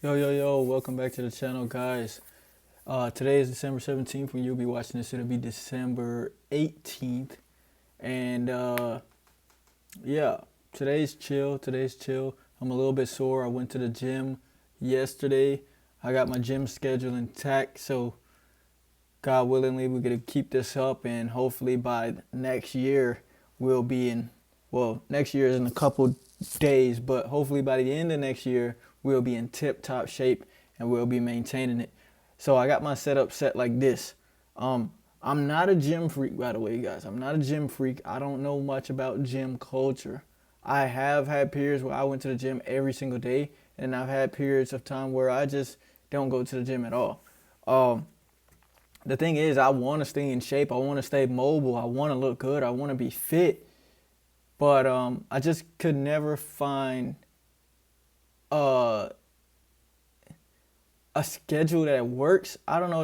Yo, welcome back to the channel, guys. Today is December 17th. When you'll be watching this, it'll be December 18th. And yeah, today's chill. I'm a little bit sore. I went to the gym yesterday. I got my gym schedule intact, so God willingly, we're going to keep this up, and hopefully by next year, we'll be in, well, next year is in a couple days, but hopefully by the end of next year, we'll be in tip-top shape, and we'll be maintaining it. So I got my setup set like this. I'm not a gym freak, by the way, guys. I'm not a gym freak. I don't know much about gym culture. I have had periods where I went to the gym every single day, and I've had periods of time where I just don't go to the gym at all. The thing is, I want to stay in shape. I want to stay mobile. I want to look good. I want to be fit. But I just could never find a schedule that works. I don't know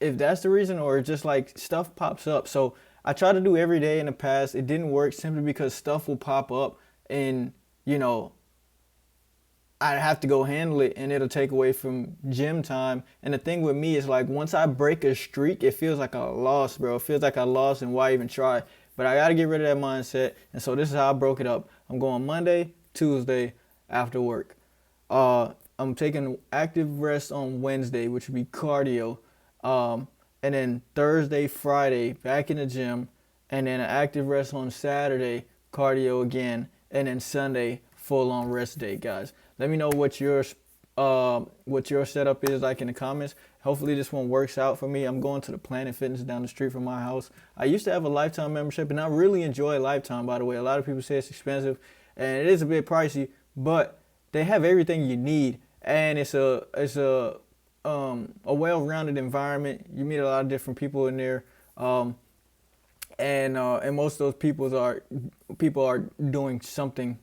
if that's the reason, or just like stuff pops up. So I tried to do every day in the past. It didn't work simply because stuff will pop up, and I'd have to go handle it, and it'll take away from gym time. And the thing with me is, like, once I break a streak, it feels like a loss, bro. It feels like I lost, and why even try? But I got to get rid of that mindset. And so this is how I broke it up. I'm going Monday, Tuesday after work. I'm taking active rest on Wednesday, which would be cardio. And then Thursday, Friday, back in the gym. And then an active rest on Saturday, cardio again. And then Sunday, full-on rest day, guys. Let me know what your setup is like in the comments. Hopefully this one works out for me. I'm going to the Planet Fitness down the street from my house. I used to have a Lifetime membership, and I really enjoy Lifetime, by the way. A lot of people say it's expensive, and it is a bit pricey, but they have everything you need, and it's a well-rounded environment. You meet a lot of different people in there, and most of those people are doing something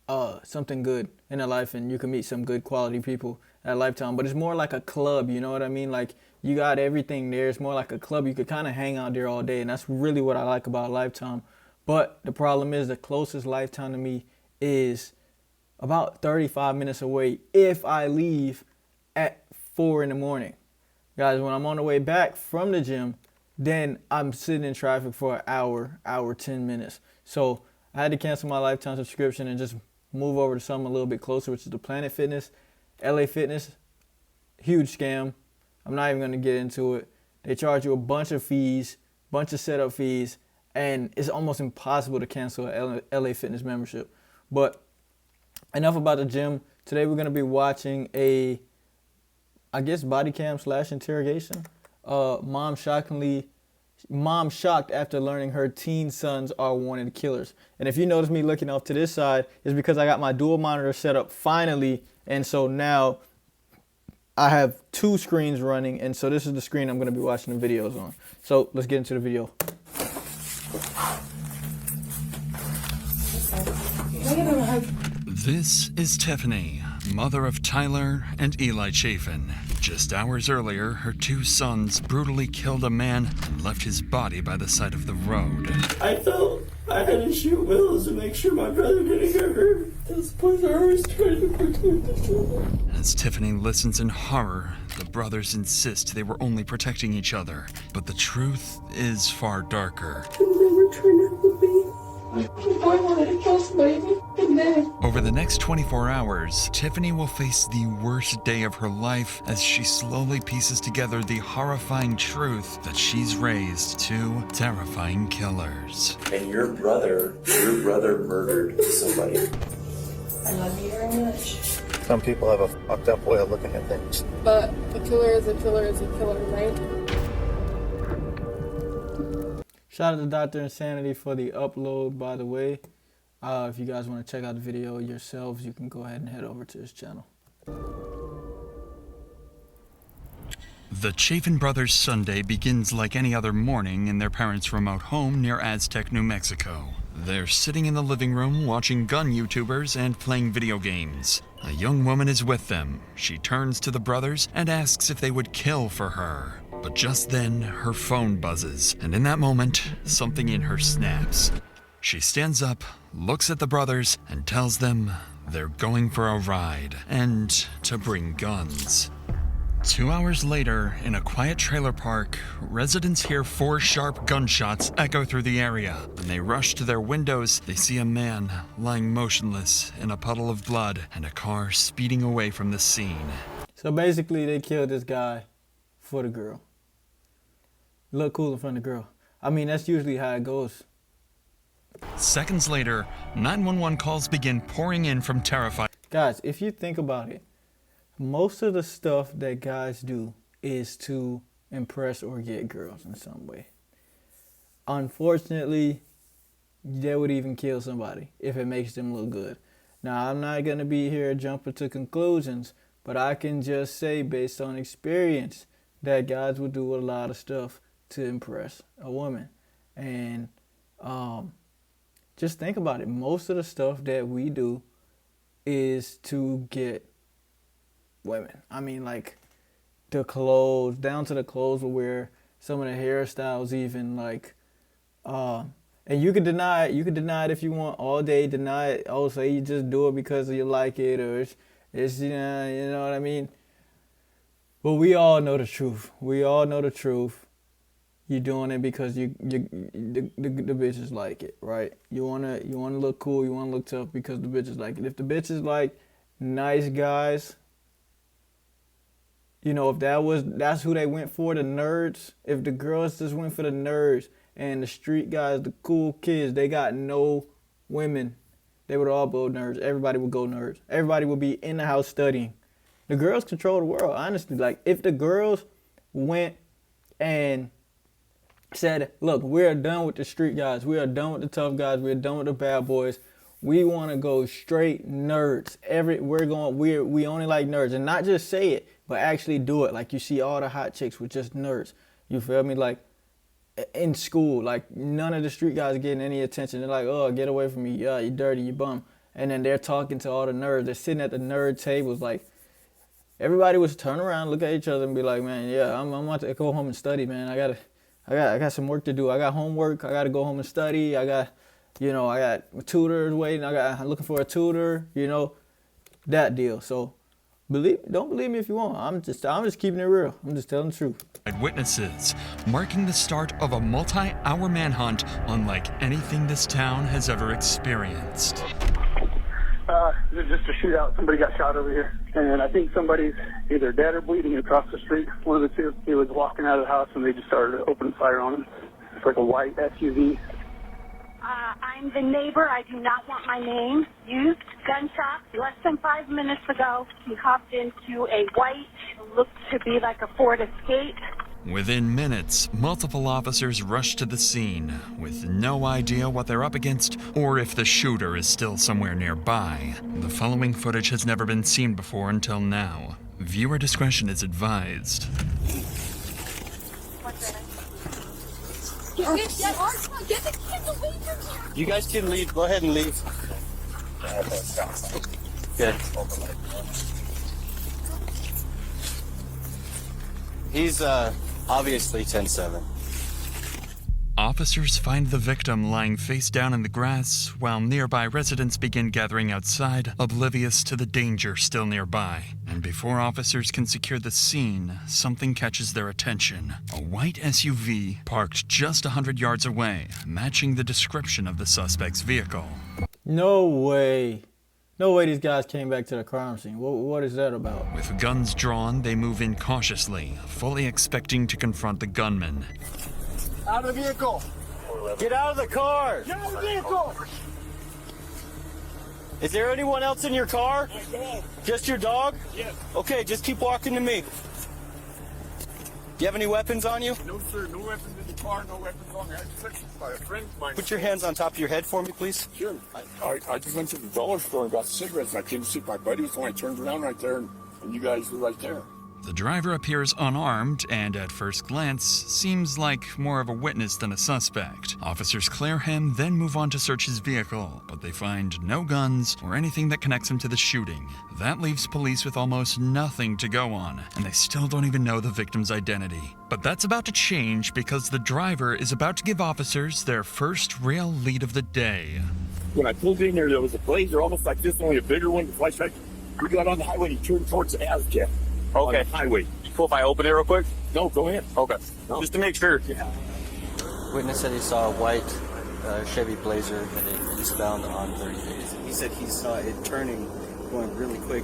good in their life, and you can meet some good quality people at Lifetime. But it's more like a club, you know what I mean? Like, you got everything there. It's more like a club. You could kind of hang out there all day, and that's really what I like about Lifetime. But the problem is, the closest Lifetime to me is about 35 minutes away if I leave at 4 in the morning. Guys, when I'm on the way back from the gym, then I'm sitting in traffic for an hour, 10 minutes. So I had to cancel my Lifetime subscription and just move over to something a little bit closer, which is the Planet Fitness. LA Fitness, huge scam. I'm not even going to get into it. They charge you a bunch of fees, bunch of setup fees, and it's almost impossible to cancel an LA Fitness membership. But enough about the gym. Today we're going to be watching I guess, body cam / interrogation. Mom shocked after learning her teen sons are wanted killers. And if you notice me looking off to this side, it's because I got my dual monitor set up finally. And so now I have two screens running. And so this is the screen I'm going to be watching the videos on. So let's get into the video. This is Tiffany, mother of Tyler and Eli Chafin. Just hours earlier, her two sons brutally killed a man and left his body by the side of the road. I felt I had to shoot Wills to make sure my brother didn't get hurt. That's the place I always tried to protect the children. As Tiffany listens in horror, the brothers insist they were only protecting each other. But the truth is far darker. It never turned out to be. My boy wanted to kill somebody, and then... Over the next 24 hours, Tiffany will face the worst day of her life as she slowly pieces together the horrifying truth that she's raised two terrifying killers. And your brother murdered somebody. I love you very much. Some people have a fucked up way of looking at things. But a killer is a killer is a killer, right? Shout out to Dr. Insanity for the upload, by the way. If you guys want to check out the video yourselves, you can go ahead and head over to his channel. The Chafin brothers' Sunday begins like any other morning in their parents' remote home near Aztec, New Mexico. They're sitting in the living room watching gun YouTubers and playing video games. A young woman is with them. She turns to the brothers and asks if they would kill for her. But just then, her phone buzzes, and in that moment, something in her snaps. She stands up, looks at the brothers, and tells them They're going for a ride and to bring guns. 2 hours later, in a quiet trailer park, residents hear 4 sharp gunshots echo through the area. When they rush to their windows, they see a man lying motionless in a puddle of blood and a car speeding away from the scene. So basically, they killed this guy for the girl. Look cool in front of the girl. I mean, that's usually how it goes. Seconds later, 911 calls begin pouring in from terrified. Guys, if you think about it, most of the stuff that guys do is to impress or get girls in some way. Unfortunately, they would even kill somebody if it makes them look good. Now, I'm not going to be here jumping to conclusions, but I can just say based on experience that guys will do a lot of stuff to impress a woman. And just think about it. Most of the stuff that we do is to get women. I mean, like the clothes, down to the clothes we wear, some of the hairstyles even, like, and you can deny it if you want all day, deny it. Oh, say you just do it because you like it, or it's you know what I mean? But we all know the truth. We all know the truth. You're doing it because the bitches like it, right? You wanna look cool, you wanna look tough because the bitches like it. If the bitches like nice guys, you know, if that's who they went for, the nerds. If the girls just went for the nerds and the street guys, the cool kids, they got no women, they would all go nerds. Everybody would go nerds. Everybody would be in the house studying. The girls control the world, honestly. Like, if the girls went and said, look, we're done with the street guys. We are done with the tough guys. We're done with the bad boys. We want to go straight nerds. We only like nerds. And not just say it, but actually do it. Like, you see all the hot chicks with just nerds. You feel me? Like, in school, like, none of the street guys getting any attention. They're like, oh, get away from me. Yeah, you dirty, you bum. And then they're talking to all the nerds. They're sitting at the nerd tables. Like, everybody was turn around, look at each other and be like, man, yeah, I'm about to go home and study, man. I got some work to do. I got homework. I got to go home and study. I got tutors waiting. I'm looking for a tutor, that deal. So don't believe me if you want. I'm just keeping it real. I'm just telling the truth. Witnesses, marking the start of a multi-hour manhunt unlike anything this town has ever experienced. This is just a shootout. Somebody got shot over here. And I think somebody's either dead or bleeding across the street. One of the two. He was walking out of the house and they just started opening fire on him. It's like a white SUV. I'm the neighbor. I do not want my name used. Gunshots less than 5 minutes ago. He hopped into a white, looked to be like a Ford Escape. Within minutes, multiple officers rush to the scene with no idea what they're up against or if the shooter is still somewhere nearby. The following footage has never been seen before until now. Viewer discretion is advised. You guys can leave. Go ahead and leave. Good. He's obviously 10-7. Officers find the victim lying face down in the grass, while nearby residents begin gathering outside, oblivious to the danger still nearby. And before officers can secure the scene, something catches their attention. A white SUV parked just 100 yards away, matching the description of the suspect's vehicle. No way. No way these guys came back to the crime scene. What is that about? With guns drawn, they move in cautiously, fully expecting to confront the gunman. Out of the vehicle. Get out of the car. Get out of the vehicle. Is there anyone else in your car? My dog. Just your dog? Yes. Okay, just keep walking to me. Do you have any weapons on you? No, sir. No weapons in the car. No weapons on me. I just took by a friend of mine. Put your hands on top of your head for me, please. Sure. I just went to the dollar store and got cigarettes, and I came to see my buddy, so I turned around right there, and you guys were right there. The driver appears unarmed and, at first glance, seems like more of a witness than a suspect. Officers clear him, then move on to search his vehicle, but they find no guns or anything that connects him to the shooting. That leaves police with almost nothing to go on, and they still don't even know the victim's identity. But that's about to change because the driver is about to give officers their first real lead of the day. When I pulled in there was a Blazer almost like this, only a bigger one. The flashback. We got on the highway and he turned towards the Aztec. Okay. On the highway. Cool if I open it real quick? No, go ahead. Okay. No. Just to make sure. Yeah. Witness said he saw a white Chevy Blazer headed eastbound on 38th. He said he saw it turning, going really quick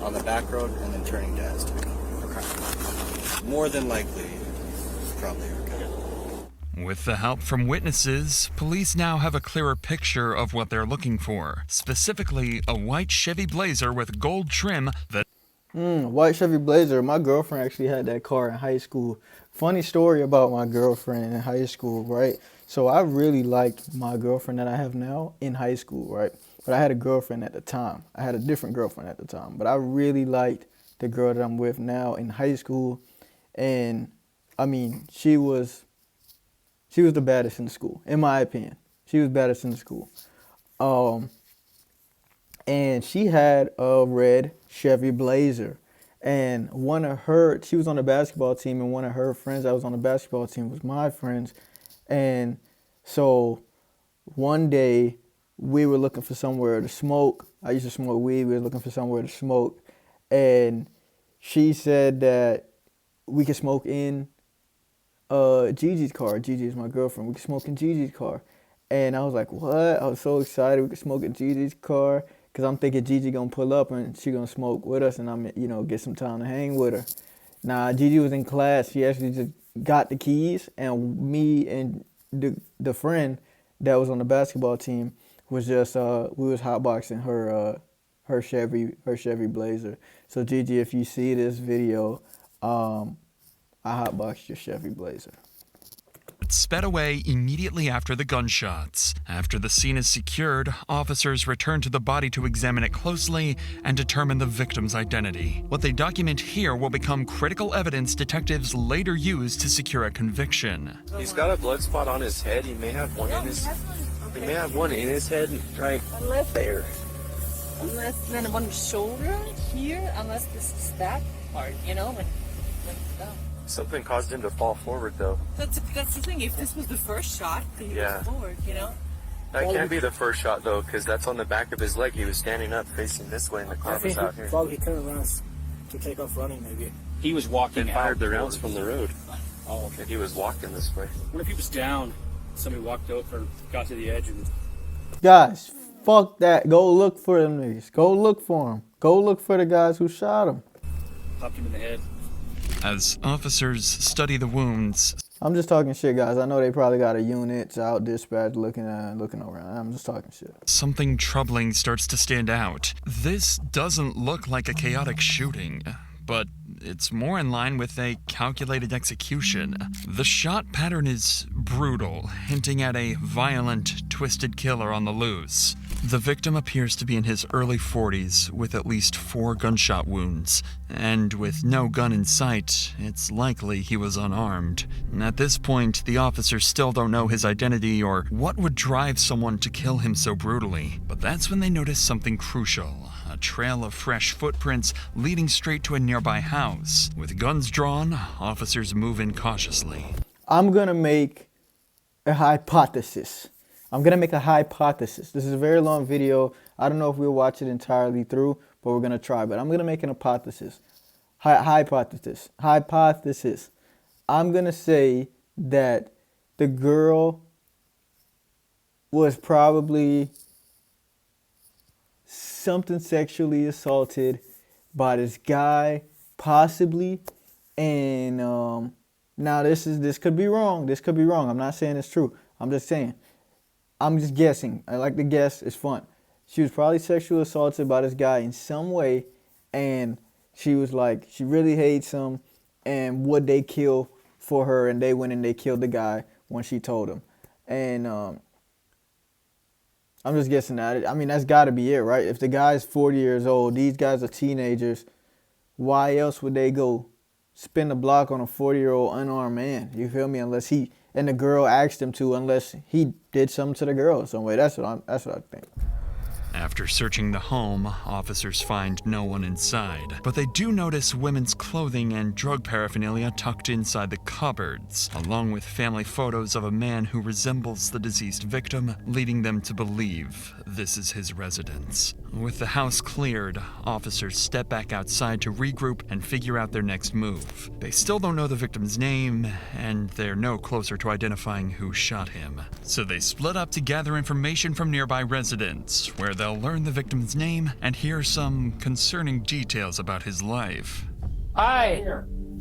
on the back road and then turning to Aztec. Okay. More than likely, probably okay. With the help from witnesses, police now have a clearer picture of what they're looking for. Specifically, a white Chevy Blazer with gold trim that... White Chevy Blazer. My girlfriend actually had that car in high school. Funny story about my girlfriend in high school, right? So I really liked my girlfriend that I have now in high school, right? But I had a girlfriend at the time. I had a different girlfriend at the time. But I really liked the girl that I'm with now in high school. And, I mean, she was the baddest in the school, in my opinion. She was baddest in the school. And she had a red Chevy Blazer. And she was on the basketball team, and one of her friends that was on the basketball team was my friends. And so one day we were looking for somewhere to smoke. I used to smoke weed. We were looking for somewhere to smoke. And she said that we could smoke in Gigi's car. Gigi is my girlfriend. We could smoke in Gigi's car. And I was like, what? I was so excited we could smoke in Gigi's car. Because I'm thinking Gigi going to pull up and she going to smoke with us and I'm, get some time to hang with her. Nah, Gigi was in class. She actually just got the keys. And me and the friend that was on the basketball team was just, we was hotboxing her Chevy Blazer. So Gigi, if you see this video, I hotboxed your Chevy Blazer. sped away immediately after the gunshots. After the scene is secured, officers return to the body to examine it closely and determine the victim's identity. What they document here will become critical evidence detectives later use to secure a conviction. He's got a blood spot on his head. He may have one in his. He may have one in his head, right there. Unless then on the shoulder here, unless this is that part, you know, when down. Something caused him to fall forward, though. That's the thing. If this was the first shot, then he goes forward, you know. That can't be the first shot, though, because that's on the back of his leg. He was standing up, facing this way, and the car was out here. Probably he couldn't run to take off running, maybe. He was walking He fired the rounds from the road. Oh, okay. He was walking this way. What if he was down? Somebody walked over, got to the edge, and... Guys, fuck that. Go look for them niggas. Go look for them. Go look for the guys who shot him. popped him in the head. As officers study the wounds, I'm just talking shit, guys. I know they probably got a unit out dispatch looking around. I'm just talking shit. something troubling starts to stand out. This doesn't look like a chaotic shooting, but it's more in line with a calculated execution. The shot pattern is brutal, hinting at a violent, twisted killer on the loose. The victim appears to be in his early 40s with at least 4 gunshot wounds, and with no gun in sight, it's likely he was unarmed. At this point, the officers still don't know his identity or what would drive someone to kill him so brutally. But that's when they notice something crucial. A trail of fresh footprints leading straight to a nearby house. With guns drawn, officers move in cautiously. I'm going to make a hypothesis. This is a very long video. I don't know if we'll watch it entirely through, but we're going to try. But I'm going to make an hypothesis. Hypothesis. I'm going to say that the girl was probably something sexually assaulted by this guy, possibly. And now this could be wrong. I'm not saying it's true. I'm just saying. I'm just guessing. I like to guess. It's fun. She was probably sexually assaulted by this guy in some way, and she was like, she really hates him, and would they kill for her, and they went and they killed the guy when she told him. And I'm just guessing that. I mean, that's got to be it, right? If the guy's 40 years old, these guys are teenagers, why else would they go spin the block on a 40-year-old unarmed man? You feel me? Unless he... And the girl asked him to, unless he did something to the girl in some way. That's what I think. After searching the home, officers find no one inside, but they do notice women's clothing and drug paraphernalia tucked inside the cupboards, along with family photos of a man who resembles the deceased victim, leading them to believe this is his residence. With the house cleared, officers step back outside to regroup and figure out their next move. They still don't know the victim's name, and they're no closer to identifying who shot him. So they split up to gather information from nearby residents, where they'll learn the victim's name and hear some concerning details about his life. Hi.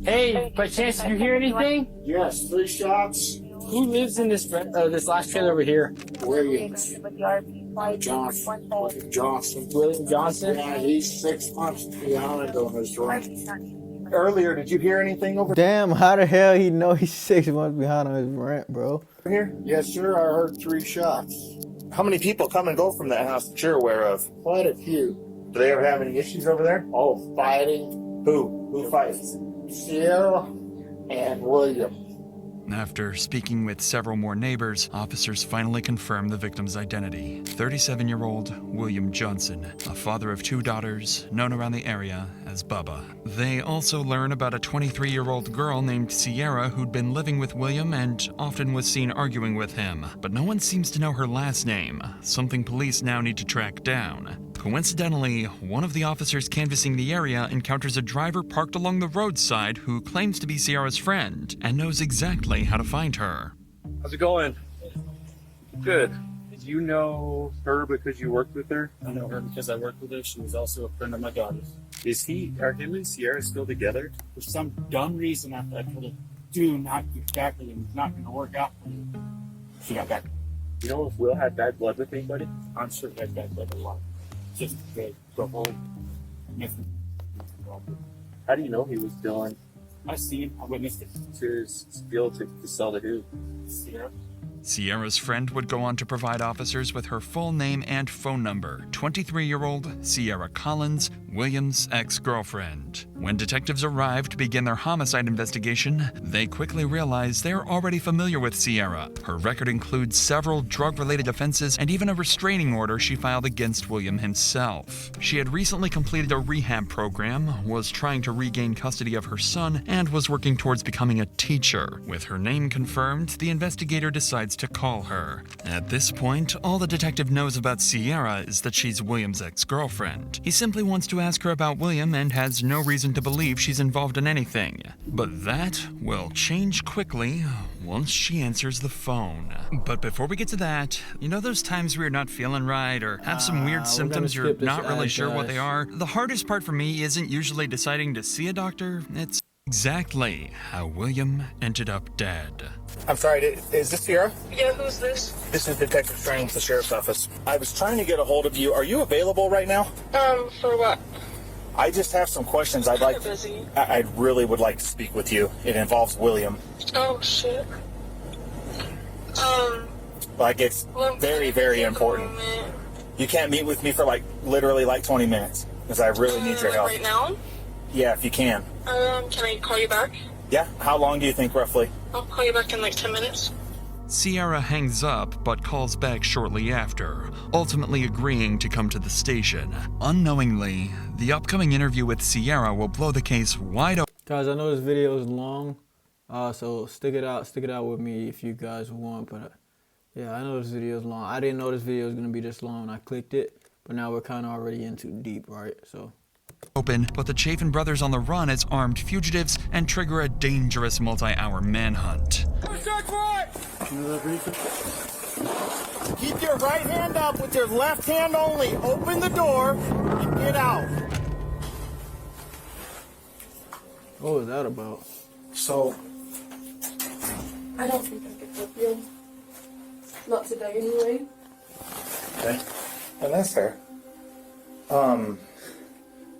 Hey, by chance, did you hear anything? Yes, 3 shots. Who lives in this last trailer over here? Williams. Johnson. William Johnson? Yeah, he's 6 months behind on his rent. Earlier, did you hear anything over Damn, how the hell he know he's 6 months behind on his rent, bro? here? Yes, sir. I heard 3 shots. How many people come and go from that house that you're aware of? Quite a few. Do they ever have any issues over there? Oh, fighting. Who fights? Sierra and William. After speaking with several more neighbors, officers finally confirm the victim's identity. 37-year-old William Johnson, a father of 2 daughters, known around the area as Bubba. They also learn about a 23-year-old girl named Sierra who'd been living with William and often was seen arguing with him. But no one seems to know her last name, something police now need to track down. Coincidentally, one of the officers canvassing the area encounters a driver parked along the roadside who claims to be Sierra's friend and knows exactly how to find her. How's it going? Good. Did you know her because you worked with her? I know her because I worked with her. She was also a friend of my daughter's. Are him and Sierra still together? For some dumb reason, after I told her, do not get back with him, it's not going to work out for you. She got back. You know if Will had bad blood with anybody? I'm sure he had bad blood a lot. Just the whole missing. How do you know he was doing I seen him. I witnessed it. to steal to sell to who? Sierra. Sierra's friend would go on to provide officers with her full name and phone number, 23-year-old Sierra Collins, William's ex-girlfriend. When detectives arrived to begin their homicide investigation, they quickly realized they're already familiar with Sierra. Her record includes several drug-related offenses and even a restraining order she filed against William himself. She had recently completed a rehab program, was trying to regain custody of her son, and was working towards becoming a teacher. With her name confirmed, the investigator decides to call her. At this point, all the detective knows about Sierra is that she's William's ex-girlfriend. He simply wants to ask her about William and has no reason to believe she's involved in anything. But that will change quickly once she answers the phone. But before we get to that, you know those times where you're not feeling right or have some weird symptoms you're not really sure what they are? The hardest part for me isn't usually deciding to see a doctor, it's exactly how William ended up dead. I'm sorry, is this Sierra? Yeah, who's this? This is Detective Strang with the Sheriff's Office. I was trying to get a hold of you. Are you available right now? For what? I just have some questions I'd like. Busy. I really would like to speak with you. It involves William. Oh, shit. Like, it's very, very important. You can't meet with me for, literally 20 minutes, because I really need your help. Right now? Yeah, if you can. Can I call you back? Yeah? How long do you think, roughly? I'll call you back in 10 minutes. Sierra hangs up but calls back shortly after, ultimately agreeing to come to the station. Unknowingly, the upcoming interview with Sierra will blow the case wide open. Guys, I know this video is long, so stick it out with me if you guys want. But yeah, I know this video is long. I didn't know this video was gonna be this long when I clicked it, but now we're kind of already in too deep, right? So. But the Chafin brothers on the run as armed fugitives and trigger a dangerous multi-hour manhunt. Keep your right hand up with your left hand only. Open the door and get out. What was that about? So, I don't think I could help you. Not today, anyway. okay. And that's fair.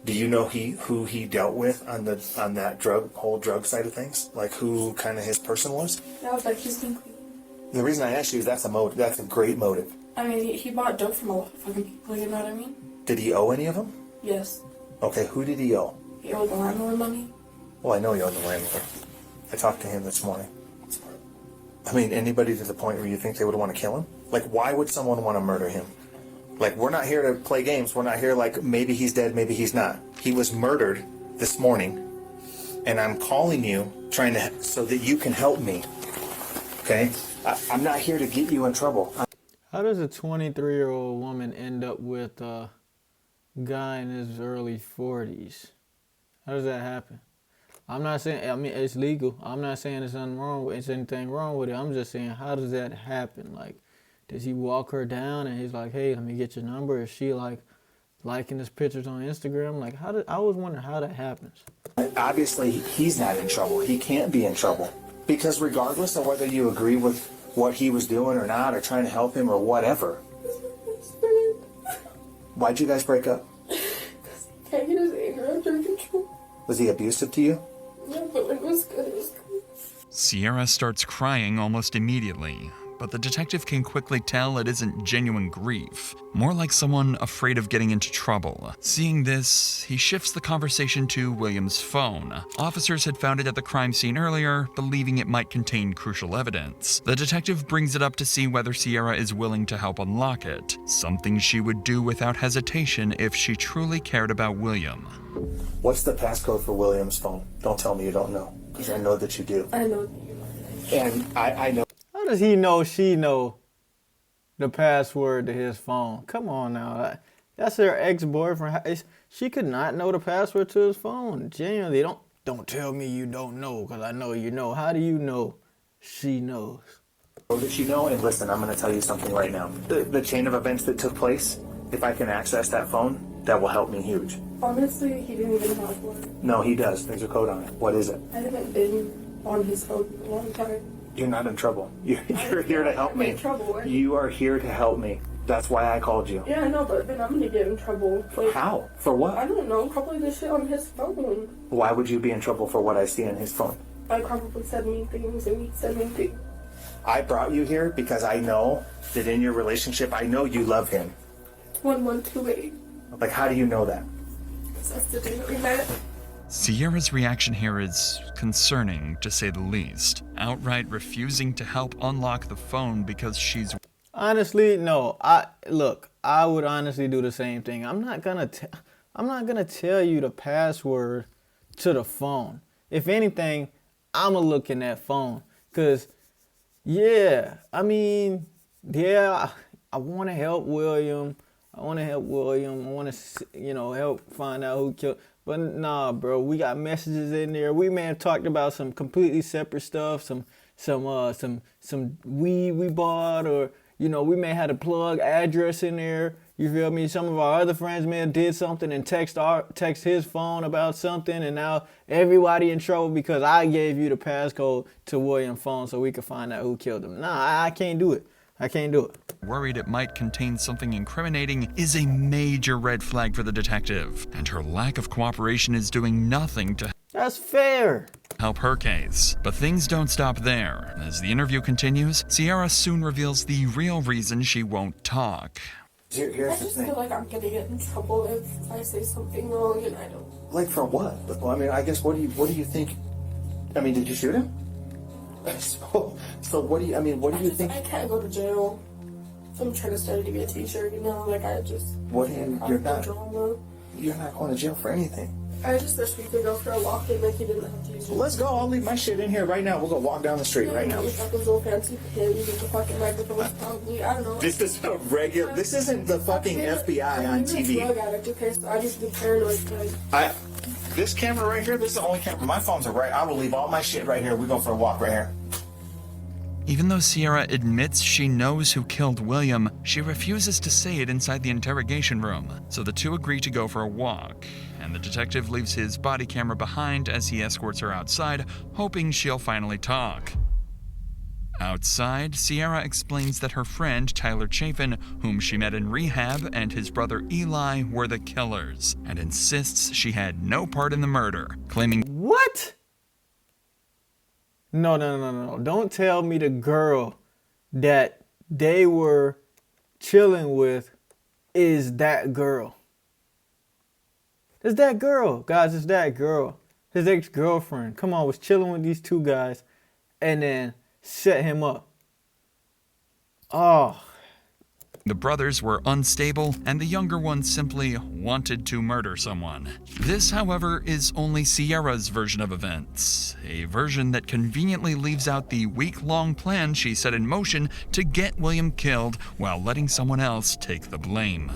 Do you know who he dealt with on that whole drug side of things? Like who kind of his person was? That was his thing. The reason I asked you is that's a motive. That's a great motive. I mean, he bought dope from a lot of fucking people, you know what I mean? Did he owe any of them? Yes. Okay, who did he owe? He owed the landlord money. Well, I know he owed the landlord. I talked to him this morning. I mean, anybody to the point where you think they would want to kill him? Like, why would someone want to murder him? Like, we're not here to play games. We're not here like maybe he's dead, maybe he's not. He was murdered this morning, and I'm calling you so that you can help me. Okay? I'm not here to get you in trouble. How does a 23-year-old woman end up with a guy in his early 40s? How does that happen? I'm not saying, I mean, it's legal. I'm not saying there's anything wrong with it. I'm just saying, how does that happen? Like, does he walk her down and he's like, hey, let me get your number? Is she like liking his pictures on Instagram? Like, I always wonder how that happens. Obviously, he's not in trouble. He can't be in trouble. Because regardless of whether you agree with what he was doing or not, or trying to help him or whatever. Why'd you guys break up? Can't get his anger under control. Was he abusive to you? Yeah, but when it was good, it was good. Sierra starts crying almost immediately, but the detective can quickly tell it isn't genuine grief, more like someone afraid of getting into trouble. Seeing this, he shifts the conversation to William's phone. Officers had found it at the crime scene earlier, believing it might contain crucial evidence. The detective brings it up to see whether Sierra is willing to help unlock it, something she would do without hesitation if she truly cared about William. What's the passcode for William's phone? Don't tell me you don't know, because I know that you do. I know that you know. And I know. How does he know she know the password to his phone? Come on now. That's her ex-boyfriend. She could not know the password to his phone. Genuinely, don't tell me you don't know, because I know you know. How do you know she knows? That you know, and listen, I'm going to tell you something right now. The chain of events that took place, if I can access that phone, that will help me huge. Honestly, he didn't even have one. No, he does. There's a code on it. What is it? I haven't been on his phone in a long time. You're not in trouble. You're here to help me. I'm in trouble. You are here to help me. That's why I called you. Yeah, I know, but then I'm gonna get in trouble. Like, how? For what? I don't know. Probably the shit on his phone. Why would you be in trouble for what I see on his phone? I probably said mean things and he said mean things. I brought you here because I know that in your relationship, I know you love him. 1128. Like, how do you know that? Because that's the day that we met. Sierra's reaction here is concerning, to say the least, outright refusing to help unlock the phone because she's... Honestly, no. I would honestly do the same thing. I'm not gonna tell you the password to the phone. If anything, I'ma look in that phone. Cause yeah, I mean, yeah, I want to help William. I want to, help find out who killed. But nah, bro, we got messages in there. We may have talked about some completely separate stuff, some weed we bought, or we may have a plug address in there. You feel me? Some of our other friends may have did something and text his phone about something, and now everybody in trouble because I gave you the passcode to William's phone so we could find out who killed him. Nah, I can't do it. I can't do it. Worried it might contain something incriminating is a major red flag for the detective, and her lack of cooperation is doing nothing to That's fair. help her case. But things don't stop there. As the interview continues, Sierra soon reveals the real reason she won't talk. I just feel like I'm gonna get in trouble if I say something wrong and I don't. Like, for what? Well, I mean, I guess, what do you think? I mean, did you shoot him? So what do you think? I can't go to jail. I'm trying to study to be a teacher, like I just... You're not going to jail for anything. I just wish we could go for a walk and like you didn't have to use Let's go. I'll leave my shit in here right now. We'll go walk down the street right now. We've got those old fancy pins and the fucking microphones probably, I don't know. This is a regular... This isn't the fucking FBI on TV. Drug addict, okay, so I just be paranoid, like... This camera right here, this is the only camera. My phones are right. I will leave all my shit right here. We go for a walk right here. Even though Sierra admits she knows who killed William, she refuses to say it inside the interrogation room. So the two agree to go for a walk, and the detective leaves his body camera behind as he escorts her outside, hoping she'll finally talk. Outside, Sierra explains that her friend Tyler Chafin, whom she met in rehab, and his brother Eli were the killers, and insists she had no part in the murder, claiming... What? No. Don't tell me the girl that they were chilling with is that girl. It's that girl. Guys, it's that girl. His ex-girlfriend, come on, was chilling with these two guys and then set him up. Oh. The brothers were unstable, and the younger one simply wanted to murder someone. This, however, is only Sierra's version of events, a version that conveniently leaves out the week-long plan she set in motion to get William killed while letting someone else take the blame.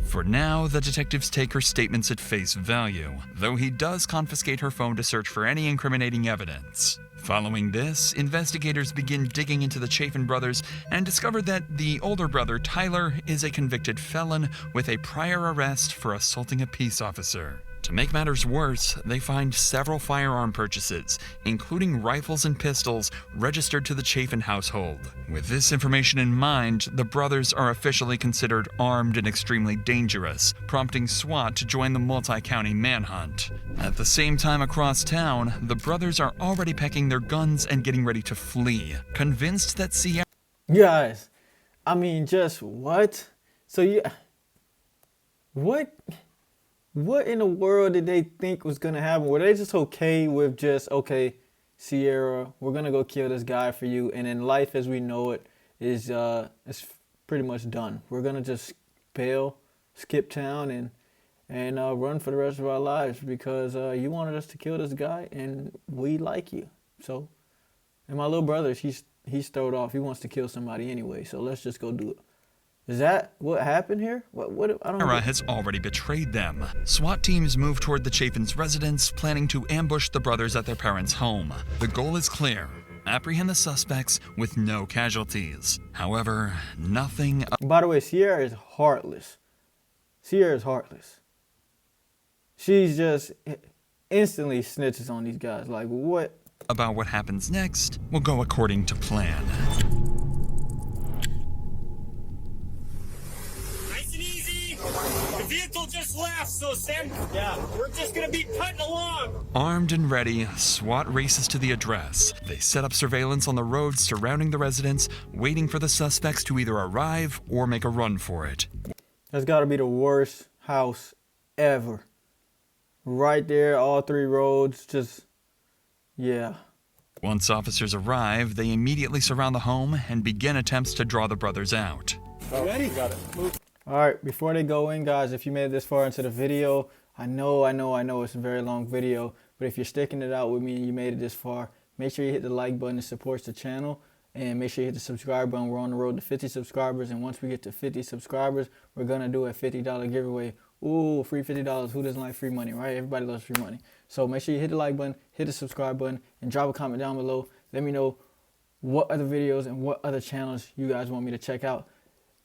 For now, the detectives take her statements at face value, though he does confiscate her phone to search for any incriminating evidence. Following this, investigators begin digging into the Chafin brothers and discover that the older brother, Tyler, is a convicted felon with a prior arrest for assaulting a peace officer. To make matters worse, they find several firearm purchases, including rifles and pistols, registered to the Chafin household. With this information in mind, the brothers are officially considered armed and extremely dangerous, prompting SWAT to join the multi-county manhunt. At the same time across town, the brothers are already packing their guns and getting ready to flee, convinced that Sierra... Guys, I mean, just what? So you... What in the world did they think was going to happen? Were they just okay with just, okay, Sierra, we're going to go kill this guy for you, and then life as we know it is it's pretty much done. We're going to just bail, skip town, and run for the rest of our lives because you wanted us to kill this guy, and we like you. So, and my little brother, he's throwed off. He wants to kill somebody anyway, so let's just go do it. Is that what happened here? What I don't know. Sierra has already betrayed them. SWAT teams move toward the Chafin's residence, planning to ambush the brothers at their parents' home. The goal is clear: apprehend the suspects with no casualties. However, nothing... By the way, Sierra is heartless. Sierra is heartless. She's just instantly snitches on these guys. Like, what? About what happens next will go according to plan. The vehicle just left, so Sam, we're just gonna be putting along. Armed and ready, SWAT races to the address. They set up surveillance on the roads surrounding the residence, waiting for the suspects to either arrive or make a run for it. That's gotta be the worst house ever. Right there, all three roads, just, yeah. Once officers arrive, they immediately surround the home and begin attempts to draw the brothers out. Ready? Got it. Move. All right, before they go in, guys, if you made it this far into the video, I know it's a very long video, but if you're sticking it out with me and you made it this far, make sure you hit the like button. It supports the channel, and make sure you hit the subscribe button. We're on the road to 50 subscribers, and once we get to 50 subscribers, we're going to do a $50 giveaway. Ooh, free $50. Who doesn't like free money, right? Everybody loves free money. So make sure you hit the like button, hit the subscribe button, and drop a comment down below. Let me know what other videos and what other channels you guys want me to check out.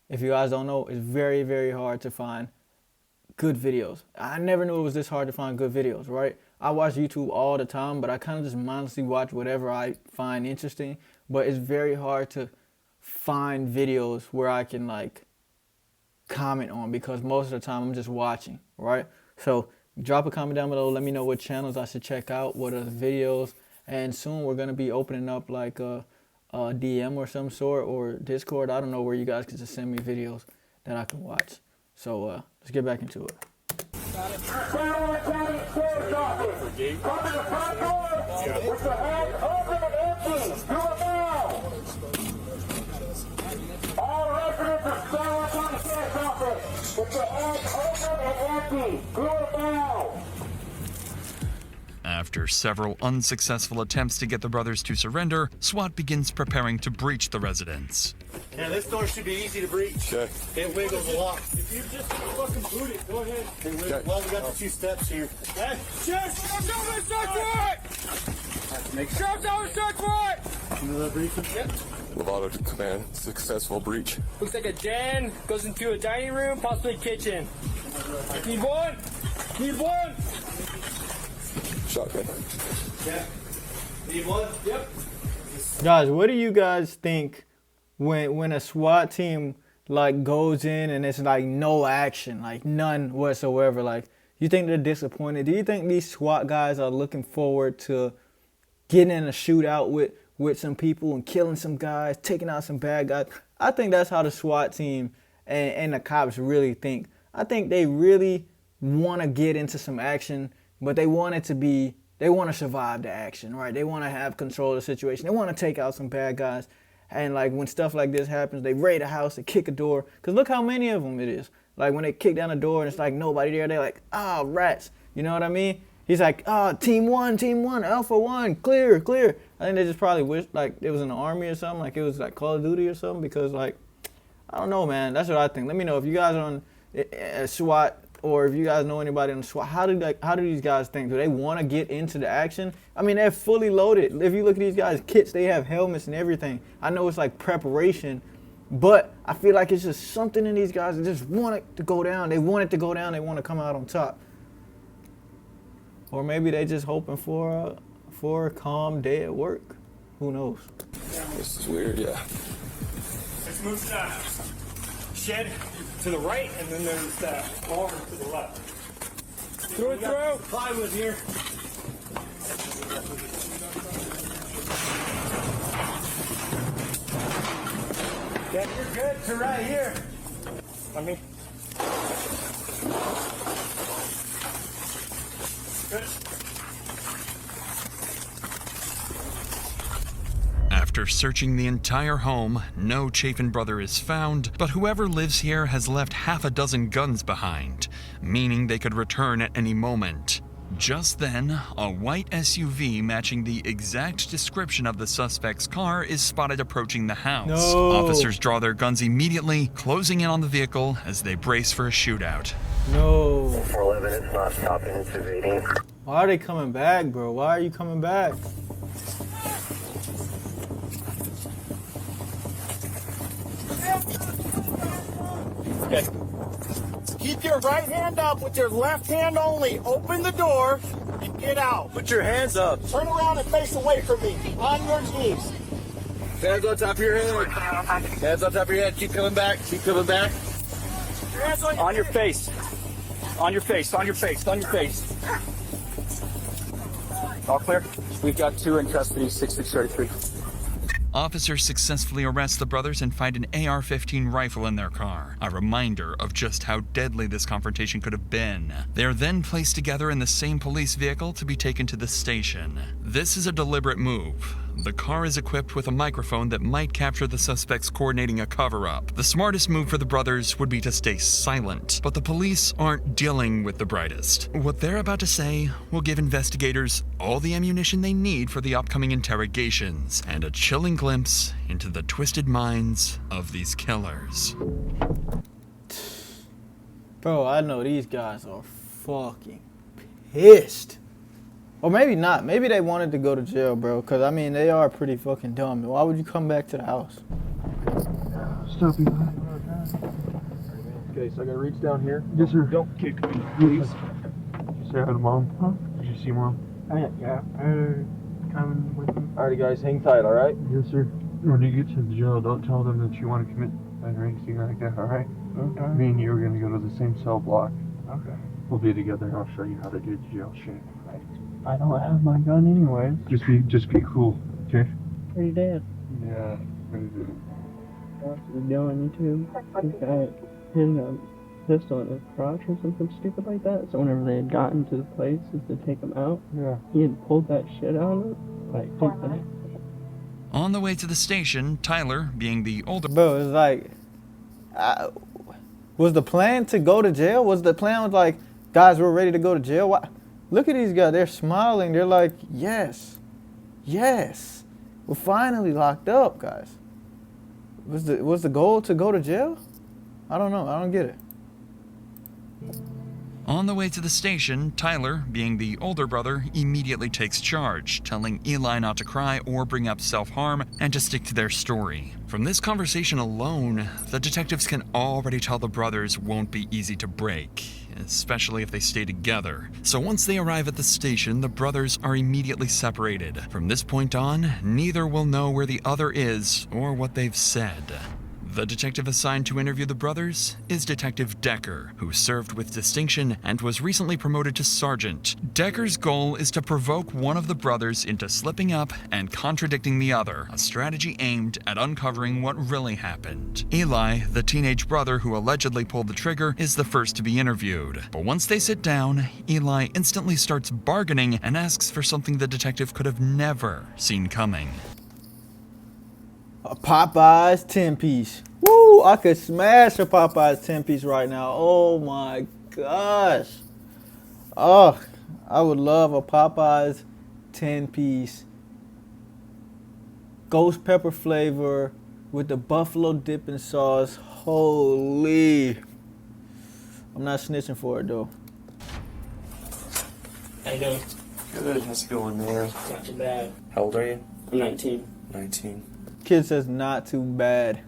If you guys don't know, it's very, very hard to find good videos. I never knew it was this hard to find good videos, right? I watch YouTube all the time, but I kind of just mindlessly watch whatever I find interesting. But it's very hard to find videos where I can, like, comment on because most of the time I'm just watching, right? So drop a comment down below. Let me know what channels I should check out, what are the videos. And soon we're going to be opening up, like, a DM or some sort, or Discord. I don't know, where you guys can just send me videos that I can watch. So let's get back into it. All residents of Skylar County Sheriff's Office, with your hands open and empty. Do it now. After several unsuccessful attempts to get the brothers to surrender, SWAT begins preparing to breach the residence. Yeah, this door should be easy to breach. Okay. It wiggles a lot. If you just fucking boot it, go ahead. Okay. Well, we got the 2 steps here. Hey, Sheriff, down the search warrant! Sheriff, down the search warrant! Yep. Lovato to command, successful breach. Looks like a den, goes into a dining room, possibly kitchen. Need one! Need one! Shotgun. Yeah. Need one? Yep. Guys, what do you guys think when a SWAT team like goes in and it's like no action, like none whatsoever? Like, you think they're disappointed? Do you think these SWAT guys are looking forward to getting in a shootout with some people and killing some guys, taking out some bad guys? I think that's how the SWAT team and the cops really think. I think they really want to get into some action, but they want it to be, they want to survive the action, right? They want to have control of the situation. They want to take out some bad guys. And like when stuff like this happens, they raid a house, they kick a door. Cause look how many of them it is. Like when they kick down the door and it's like nobody there, they're like, ah, rats. You know what I mean? He's like, ah, team one, Alpha 1, clear. I think they just probably wish like it was in the army or something, like it was like Call of Duty or something, because like, I don't know, man. That's what I think. Let me know if you guys are on SWAT, or if you guys know anybody on the SWAT. How do these guys think? Do they want to get into the action? I mean, they're fully loaded. If you look at these guys' kits, they have helmets and everything. I know it's like preparation, but I feel like it's just something in these guys that just want it to go down. They want it to go down. They want to come out on top. Or maybe they just hoping for a calm day at work. Who knows? This is weird, yeah. Let's move the shed to the right, and then there's the barn to the left. Through it, through. Plywood here. Yeah, you're good to right here. I mean, good. After searching the entire home, no Chafin brother is found, but whoever lives here has left half a dozen guns behind, meaning they could return at any moment. Just then, a white SUV matching the exact description of the suspect's car is spotted approaching the house. No. Officers draw their guns immediately, closing in on the vehicle as they brace for a shootout. No. 411 is not stopping, it's evading. Why are they coming back, bro? Why are you coming back? Okay. Keep your right hand up with your left hand only. Open the door and get out. Put your hands up. Turn around and face away from me. On your knees. Hands on top of your head. Hands on top of your head. Keep coming back. Keep coming back. Hands On your face. On your face. On your face. On your face. All clear? We've got 2 in custody, 6633. Officers successfully arrest the brothers and find an AR-15 rifle in their car, a reminder of just how deadly this confrontation could have been. They are then placed together in the same police vehicle to be taken to the station. This is a deliberate move. The car is equipped with a microphone that might capture the suspects coordinating a cover-up. The smartest move for the brothers would be to stay silent, but the police aren't dealing with the brightest. What they're about to say will give investigators all the ammunition they need for the upcoming interrogations, and a chilling glimpse into the twisted minds of these killers. Bro, I know these guys are fucking pissed. Or maybe not. Maybe they wanted to go to jail, bro. Because, I mean, they are pretty fucking dumb. Why would you come back to the house? Stop me. Okay, so I gotta reach down here. Yes, sir. Don't kick me, please. Did you say hi to Mom? Huh? Did you see Mom? Yeah. Coming with me. Alrighty, guys, hang tight, alright? Yes, sir. When you get to the jail, don't tell them that you want to commit or anything like that, alright? Okay. Me and you are gonna go to the same cell block. Okay. We'll be together and I'll show you how to do jail shit. Right? I don't have my gun anyways. Just be cool, okay? Where you dead? Yeah. What's he doing, you two? This guy hit a pistol in his crotch or something stupid like that. So whenever they had gotten to the places to take him out, yeah, he had pulled that shit out of it. Like, On the way to the station, Tyler, being the older... Bro, it's like... was the plan to go to jail? Was the plan was like, guys, we're ready to go to jail? Why? Look at these guys. They're smiling. They're like, yes. Yes. We're finally locked up, guys. Was the goal to go to jail? I don't know. I don't get it. On the way to the station, Tyler, being the older brother, immediately takes charge, telling Eli not to cry or bring up self-harm and to stick to their story. From this conversation alone, the detectives can already tell the brothers won't be easy to break, especially if they stay together. So once they arrive at the station, the brothers are immediately separated. From this point on, neither will know where the other is or what they've said. The detective assigned to interview the brothers is Detective Decker, who served with distinction and was recently promoted to sergeant. Decker's goal is to provoke one of the brothers into slipping up and contradicting the other, a strategy aimed at uncovering what really happened. Eli, the teenage brother who allegedly pulled the trigger, is the first to be interviewed. But once they sit down, Eli instantly starts bargaining and asks for something the detective could have never seen coming. A Popeyes 10-piece. Woo! I could smash a Popeyes 10-piece right now. Oh my gosh. Oh, I would love a Popeyes 10-piece. Ghost pepper flavor with the buffalo dipping sauce. Holy. I'm not snitching for it though. How you doing? Good. How's it going, man? Not too bad. How old are you? I'm 19. 19. Kid says not too bad.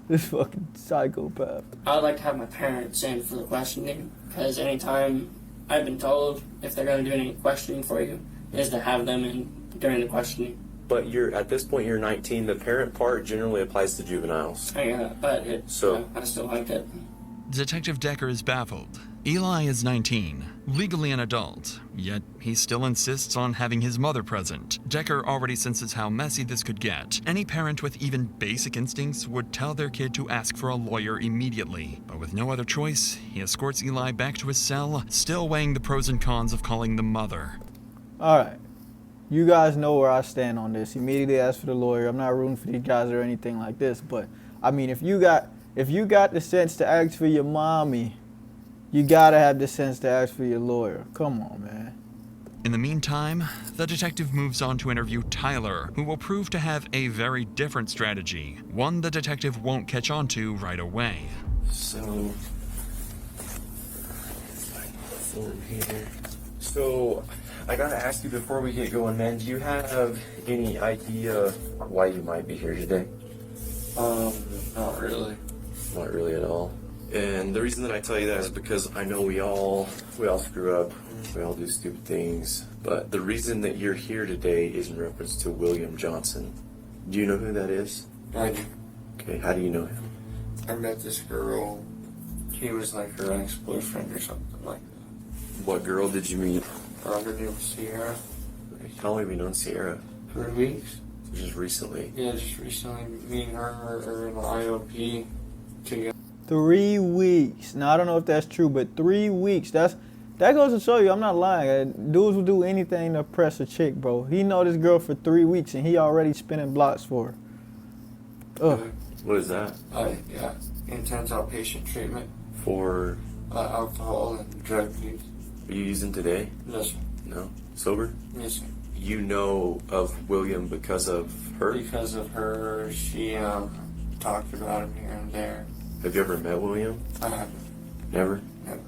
This fucking psychopath. I would like to have my parents in for the questioning, because anytime I've been told if they're going to do any questioning for you, is to have them in during the questioning. But you're at this point you're 19. The parent part generally applies to juveniles. Yeah, but I still like it. Detective Decker is baffled. Eli is 19, legally an adult, yet he still insists on having his mother present. Decker already senses how messy this could get. Any parent with even basic instincts would tell their kid to ask for a lawyer immediately. But with no other choice, he escorts Eli back to his cell, still weighing the pros and cons of calling the mother. Alright. You guys know where I stand on this. Immediately ask for the lawyer. I'm not rooting for these guys or anything like this, but I mean, if you got the sense to ask for your mommy, you gotta have the sense to ask for your lawyer. Come on, man. In the meantime, the detective moves on to interview Tyler, who will prove to have a very different strategy, one the detective won't catch on to right away. So I gotta ask you before we get going, man, do you have any idea why you might be here today? Not really. Not really at all. And the reason that I tell you that is because I know we all screw up. We all do stupid things. But the reason that you're here today is in reference to William Johnson. Do you know who that is? I do. Okay, how do you know him? I met this girl. He was like her ex-boyfriend or something like that. What girl did you meet? Her name was Sierra. How long have you known Sierra? 3 weeks. Just recently? Yeah, just recently. Me and her are in the IOP together. 3 weeks. Now I don't know if that's true, but 3 weeks. That goes to show you I'm not lying. Dudes will do anything to press a chick, bro. He know this girl for 3 weeks and he already spinning blocks for her. Ugh. What is that? Yeah. Intense outpatient treatment. For? Alcohol and drug use. Are you using today? Yes, sir. No? Sober? Yes, sir. You know of William because of her? Because of her, she talked about him here and there. Have you ever met William? I haven't. Never? Never.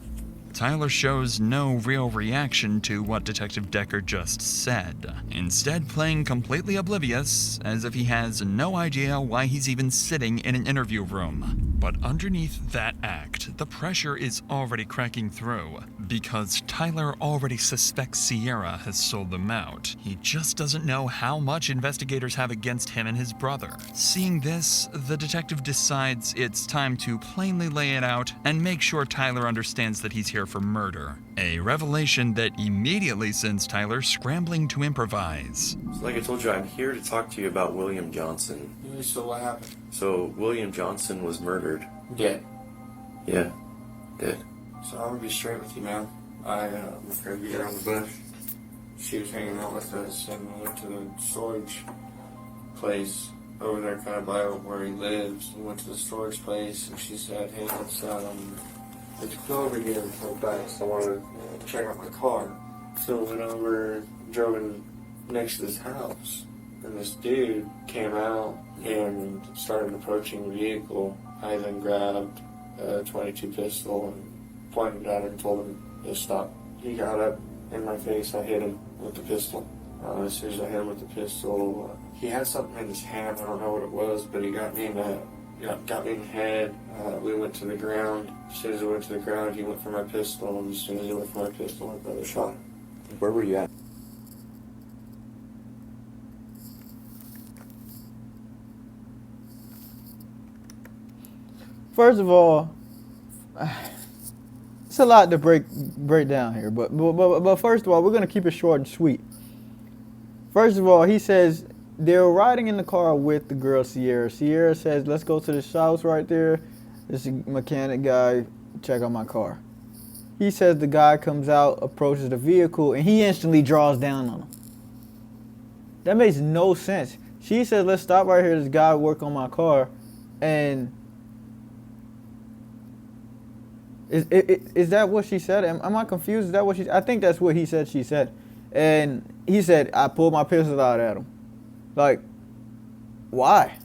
Tyler shows no real reaction to what Detective Decker just said, instead playing completely oblivious, as if he has no idea why he's even sitting in an interview room. But underneath that act, the pressure is already cracking through, because Tyler already suspects Sierra has sold them out. He just doesn't know how much investigators have against him and his brother. Seeing this, the detective decides it's time to plainly lay it out and make sure Tyler understands that he's here for murder. A revelation that immediately sends Tyler scrambling to improvise. So like I told you, I'm here to talk to you about William Johnson. So what happened? So William Johnson was murdered. Dead. Yeah, dead. So I'm gonna be straight with you, man. I'm gonna beat around the bush. She was hanging out with us and we went to the storage place over there kind of by where he lives. We went to the storage place and she said, hey, let's go over here real fast. I want to check out my car. So we went over, drove in next to this house. And this dude came out and started approaching the vehicle. I then grabbed a .22 pistol and pointed at him and told him to stop. He got up in my face. I hit him with the pistol. As soon as I hit him with the pistol, he had something in his hand. I don't know what it was, but he got me in the head. We went to the ground. As soon as we went to the ground, he went for my pistol. And as soon as he went for my pistol, my brother shot him. Where were you at? First of all, it's a lot to break down here, but first of all, we're gonna keep it short and sweet. First of all, he says they're riding in the car with the girl Sierra. Sierra says, "Let's go to this house right there. This mechanic guy, check out my car." He says the guy comes out, approaches the vehicle, and he instantly draws down on him. That makes no sense. She said, let's stop right here. This guy work on my car. And is that what she said? Am I confused? Is that what she said? I think that's what he said she said. And he said, I pulled my pistol out at him. Like, why?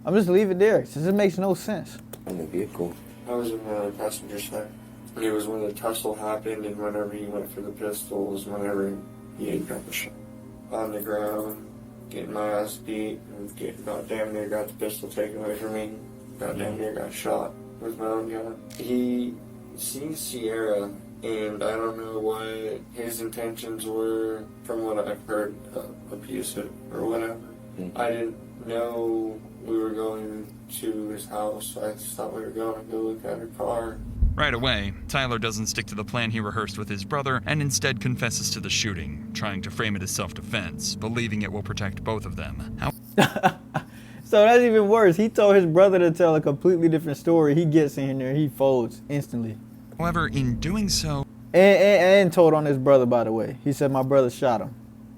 I'm just leave it there. Since it makes no sense. In the vehicle. I was in the passenger side. It was when the tussle happened, and whenever he went for the pistol was whenever he had got the shot. On the ground, getting my ass beat, and got damn near got the pistol taken away from me. Got damn near got shot with my own gun. He seen Sierra, and I don't know what his intentions were, from what I've heard, abusive or whatever. I didn't know we were going to his house. I just thought we were going to go look at her car. Right away, Tyler doesn't stick to the plan he rehearsed with his brother and instead confesses to the shooting, trying to frame it as self-defense, believing it will protect both of them. So that's even worse. He told his brother to tell a completely different story. He gets in there, he folds instantly. However, in doing so... And told on his brother, by the way. He said my brother shot him,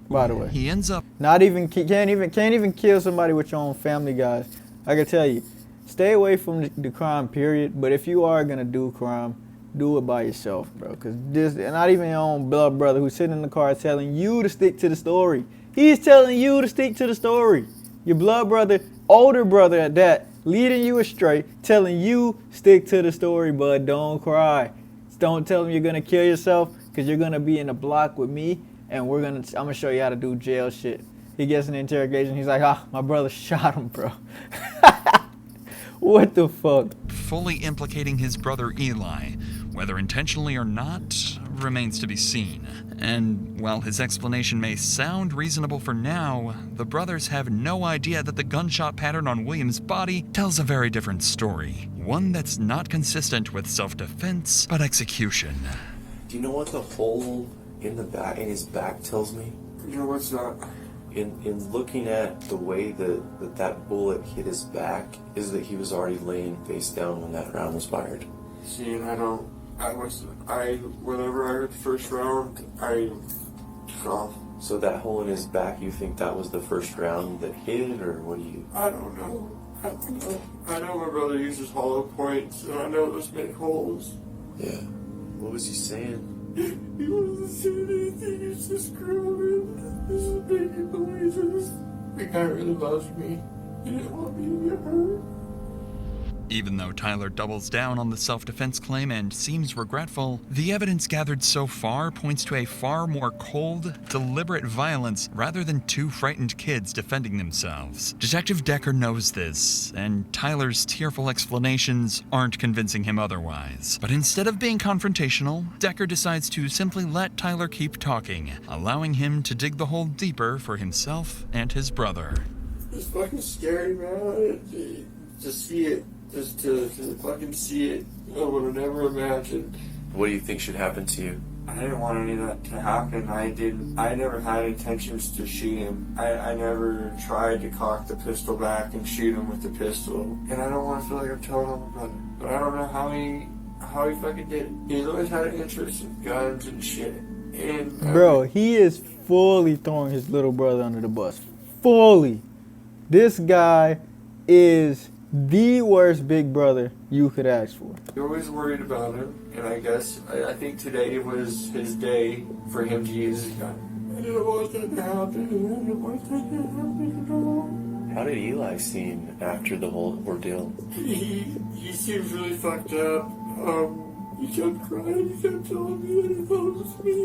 by the way. He ends up... Can't even kill somebody with your own family, guys. I can tell you. Stay away from the crime, period. But if you are going to do crime, do it by yourself, bro. Because this, and not even your own blood brother who's sitting in the car telling you to stick to the story. He's telling you to stick to the story. Your blood brother, older brother at that, leading you astray, telling you stick to the story, bud. Don't cry. Don't tell him you're going to kill yourself because you're going to be in the block with me. And I'm going to show you how to do jail shit. He gets an interrogation. He's like, my brother shot him, bro. What the fuck? Fully implicating his brother Eli, whether intentionally or not, remains to be seen. And while his explanation may sound reasonable for now, the brothers have no idea that the gunshot pattern on William's body tells a very different story. One that's not consistent with self-defense, but execution. Do you know what the hole in his back tells me? No, what's that? In looking at the way that bullet hit his back, is that he was already laying face down when that round was fired. See, and whenever I heard the first round, I took off. So that hole in his back, you think that was the first round that hit, or what do you... I don't know. I know my brother uses hollow points, and I know those make holes. Yeah. What was he saying? He wasn't saying anything, he's just screaming. This is making noises. The guy really loves me. He didn't want me to get hurt. Even though Tyler doubles down on the self-defense claim and seems regretful, the evidence gathered so far points to a far more cold, deliberate violence rather than two frightened kids defending themselves. Detective Decker knows this, and Tyler's tearful explanations aren't convincing him otherwise. But instead of being confrontational, Decker decides to simply let Tyler keep talking, allowing him to dig the hole deeper for himself and his brother. It's fucking scary, man. To see it. Just to fucking see it, I would have never imagined. What do you think should happen to you? I didn't want any of that to happen. I never had intentions to shoot him. I never tried to cock the pistol back and shoot him with the pistol. And I don't want to feel like I'm telling on my brother. But I don't know how he fucking did it. He's always had an interest in guns and shit. And bro, he is fully throwing his little brother under the bus. Fully. This guy is the worst big brother you could ask for. You're always worried about him, and I guess I think today was his day for him to use his gun. I didn't want that to happen. I didn't want that to happen at all. How did Eli seem after the whole ordeal? He seems really fucked up. He kept crying. He kept telling me that he thought it was me.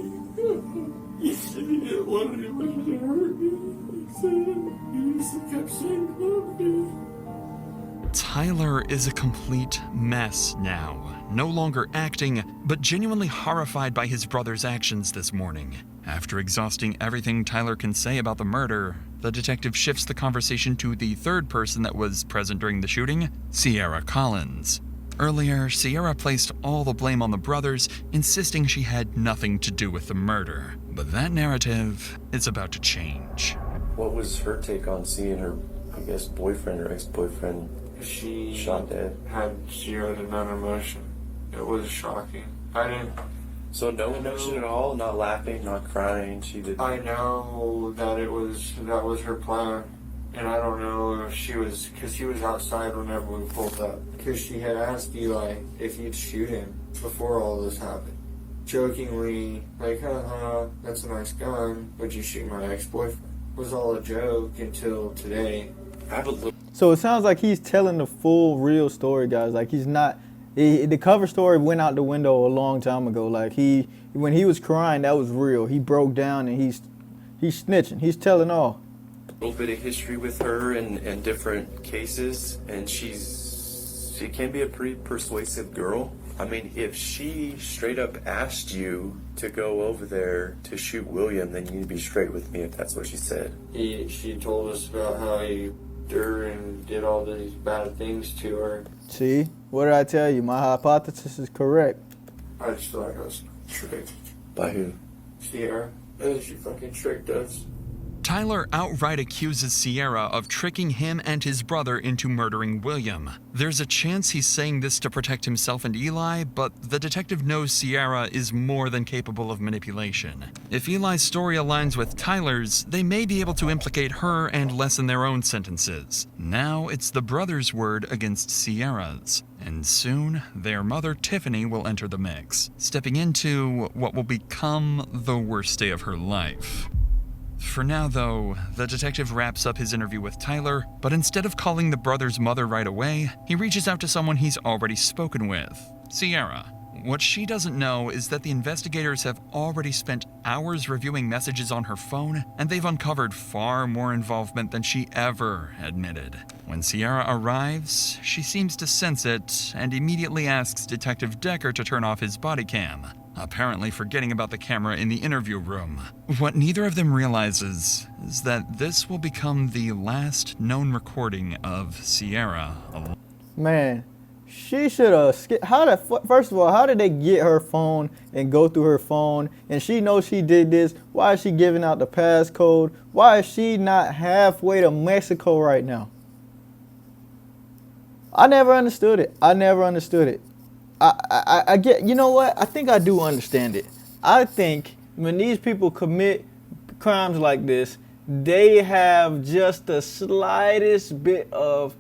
He said he didn't want anyone to hurt me. He kept saying he loved me. Tyler is a complete mess now, no longer acting, but genuinely horrified by his brother's actions this morning. After exhausting everything Tyler can say about the murder, the detective shifts the conversation to the third person that was present during the shooting, Sierra Collins. Earlier, Sierra placed all the blame on the brothers, insisting she had nothing to do with the murder. But that narrative is about to change. What was her take on seeing her, I guess, boyfriend or ex-boyfriend she shot dead? Had zero to none emotion. It was shocking. I didn't. So no emotion at all? Not laughing, not crying? She did. I know that that was her plan. And I don't know if she was, because he was outside whenever we pulled up. Because she had asked Eli if he'd shoot him before all this happened. Jokingly, like, that's a nice gun. Would you shoot my ex-boyfriend? Was all a joke until today. So it sounds like he's telling the full real story, guys. Like he's not. The cover story went out the window a long time ago. Like when he was crying, that was real. He broke down and he's snitching. He's telling all. A little bit of history with her and different cases, and she can be a pretty persuasive girl. I mean, if she straight up asked you to go over there to shoot William, then you need to be straight with me if that's what she said. She told us about how he and did all these bad things to her. See? What did I tell you? My hypothesis is correct. I just feel like I was tricked. By who? Sierra. She fucking tricked us. Tyler outright accuses Sierra of tricking him and his brother into murdering William. There's a chance he's saying this to protect himself and Eli, but the detective knows Sierra is more than capable of manipulation. If Eli's story aligns with Tyler's, they may be able to implicate her and lessen their own sentences. Now it's the brother's word against Sierra's. And soon, their mother Tiffany will enter the mix, stepping into what will become the worst day of her life. For now, though, the detective wraps up his interview with Tyler, but instead of calling the brother's mother right away, he reaches out to someone he's already spoken with, Sierra. What she doesn't know is that the investigators have already spent hours reviewing messages on her phone, and they've uncovered far more involvement than she ever admitted. When Sierra arrives, she seems to sense it and immediately asks Detective Decker to turn off his body cam, apparently forgetting about the camera in the interview room. What neither of them realizes is that this will become the last known recording of Sierra. Man, she should have. First of all, how did they get her phone and go through her phone? And she knows she did this. Why is she giving out the passcode? Why is she not halfway to Mexico right now? I never understood it. I get, you know what? I think I do understand it. I think when these people commit crimes like this, they have just the slightest bit of,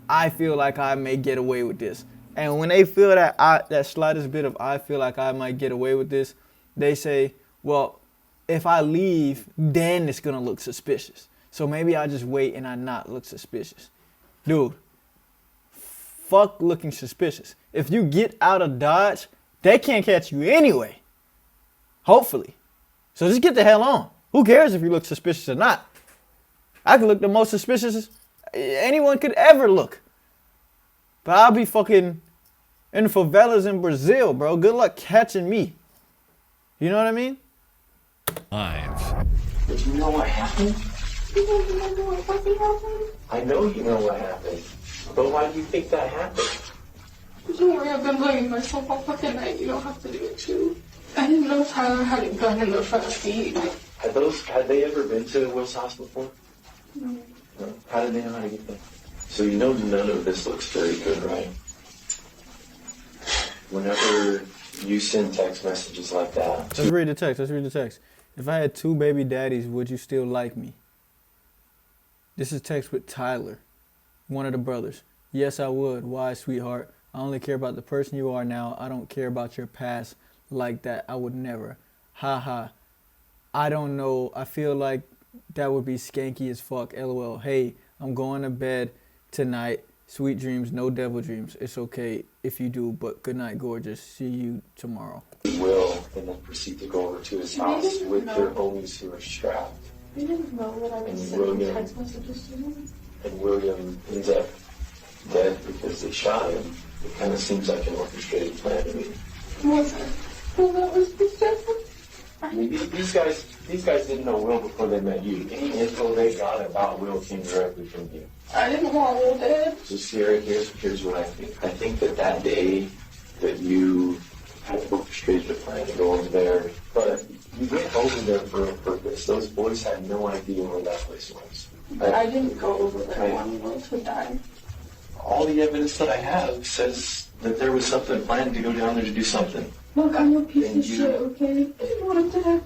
I feel like I may get away with this. And when they feel that slightest bit of, I feel like I might get away with this, they say, well, if I leave, then it's going to look suspicious. So maybe I just wait and I not look suspicious. Dude, fuck looking suspicious. If you get out of Dodge, they can't catch you anyway. Hopefully. So just get the hell on. Who cares if you look suspicious or not? I could look the most suspicious anyone could ever look. But I'll be fucking in the favelas in Brazil, bro. Good luck catching me. You know what I mean? Live. But you know what happened? You don't remember what fucking happened? I know you know what happened. But why do you think that happened? Don't worry, I've been blaming myself all fucking night. You don't have to do it too. I didn't know Tyler had a gun in the front seat. Had they ever been to Will's house before? No. No. How did they know how to get there? So you know none of this looks very good, right? Whenever you send text messages like that. Let's read the text. If I had 2 baby daddies, would you still like me? This is text with Tyler, one of the brothers. Yes, I would. Why, sweetheart? I only care about the person you are now. I don't care about your past like that. I would never. Ha ha. I don't know. I feel like that would be skanky as fuck. LOL. Hey, I'm going to bed tonight. Sweet dreams, no devil dreams. It's okay if you do, but good night, gorgeous. See you tomorrow. Will and then proceed to go over to his house with their homies who are strapped. You didn't know that I was sending text messages to him? And William ends up dead because they shot him. It kind of seems like an orchestrated plan to me. Was it? Well, that was the I mean, these guys didn't know Will before they met you. Any info they got about Will came directly from you. I didn't want Will dead. So Sierra, here's what I think. I think that day that you had orchestrated a plan to go over there, but you went over there for a purpose. Those boys had no idea where that place was. But I didn't go over there wanting Will to die. All the evidence that I have says that there was something planned to go down there to do something. Look, I'm a piece of shit, okay? I didn't want him to die.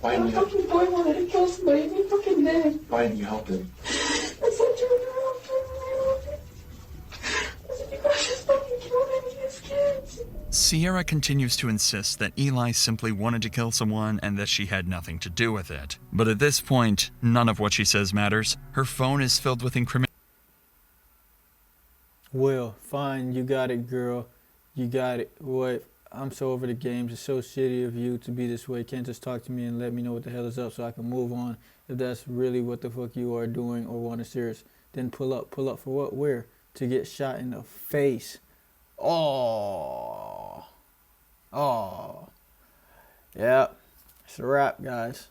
Why my fucking boy wanted to kill somebody and he fucking did. Why didn't you help him? I said you were wrong. You guys just fucking killed any of his kids. Sierra continues to insist that Eli simply wanted to kill someone and that she had nothing to do with it. But at this point, none of what she says matters. Her phone is filled with incriminating. Well, fine, you got it, girl. You got it. What? I'm so over the games. It's so shitty of you to be this way. Can't just talk to me and let me know what the hell is up so I can move on. If that's really what the fuck you are doing or want to serious, then pull up. Pull up for what? Where? To get shot in the face. Oh. Yeah. It's a wrap, guys.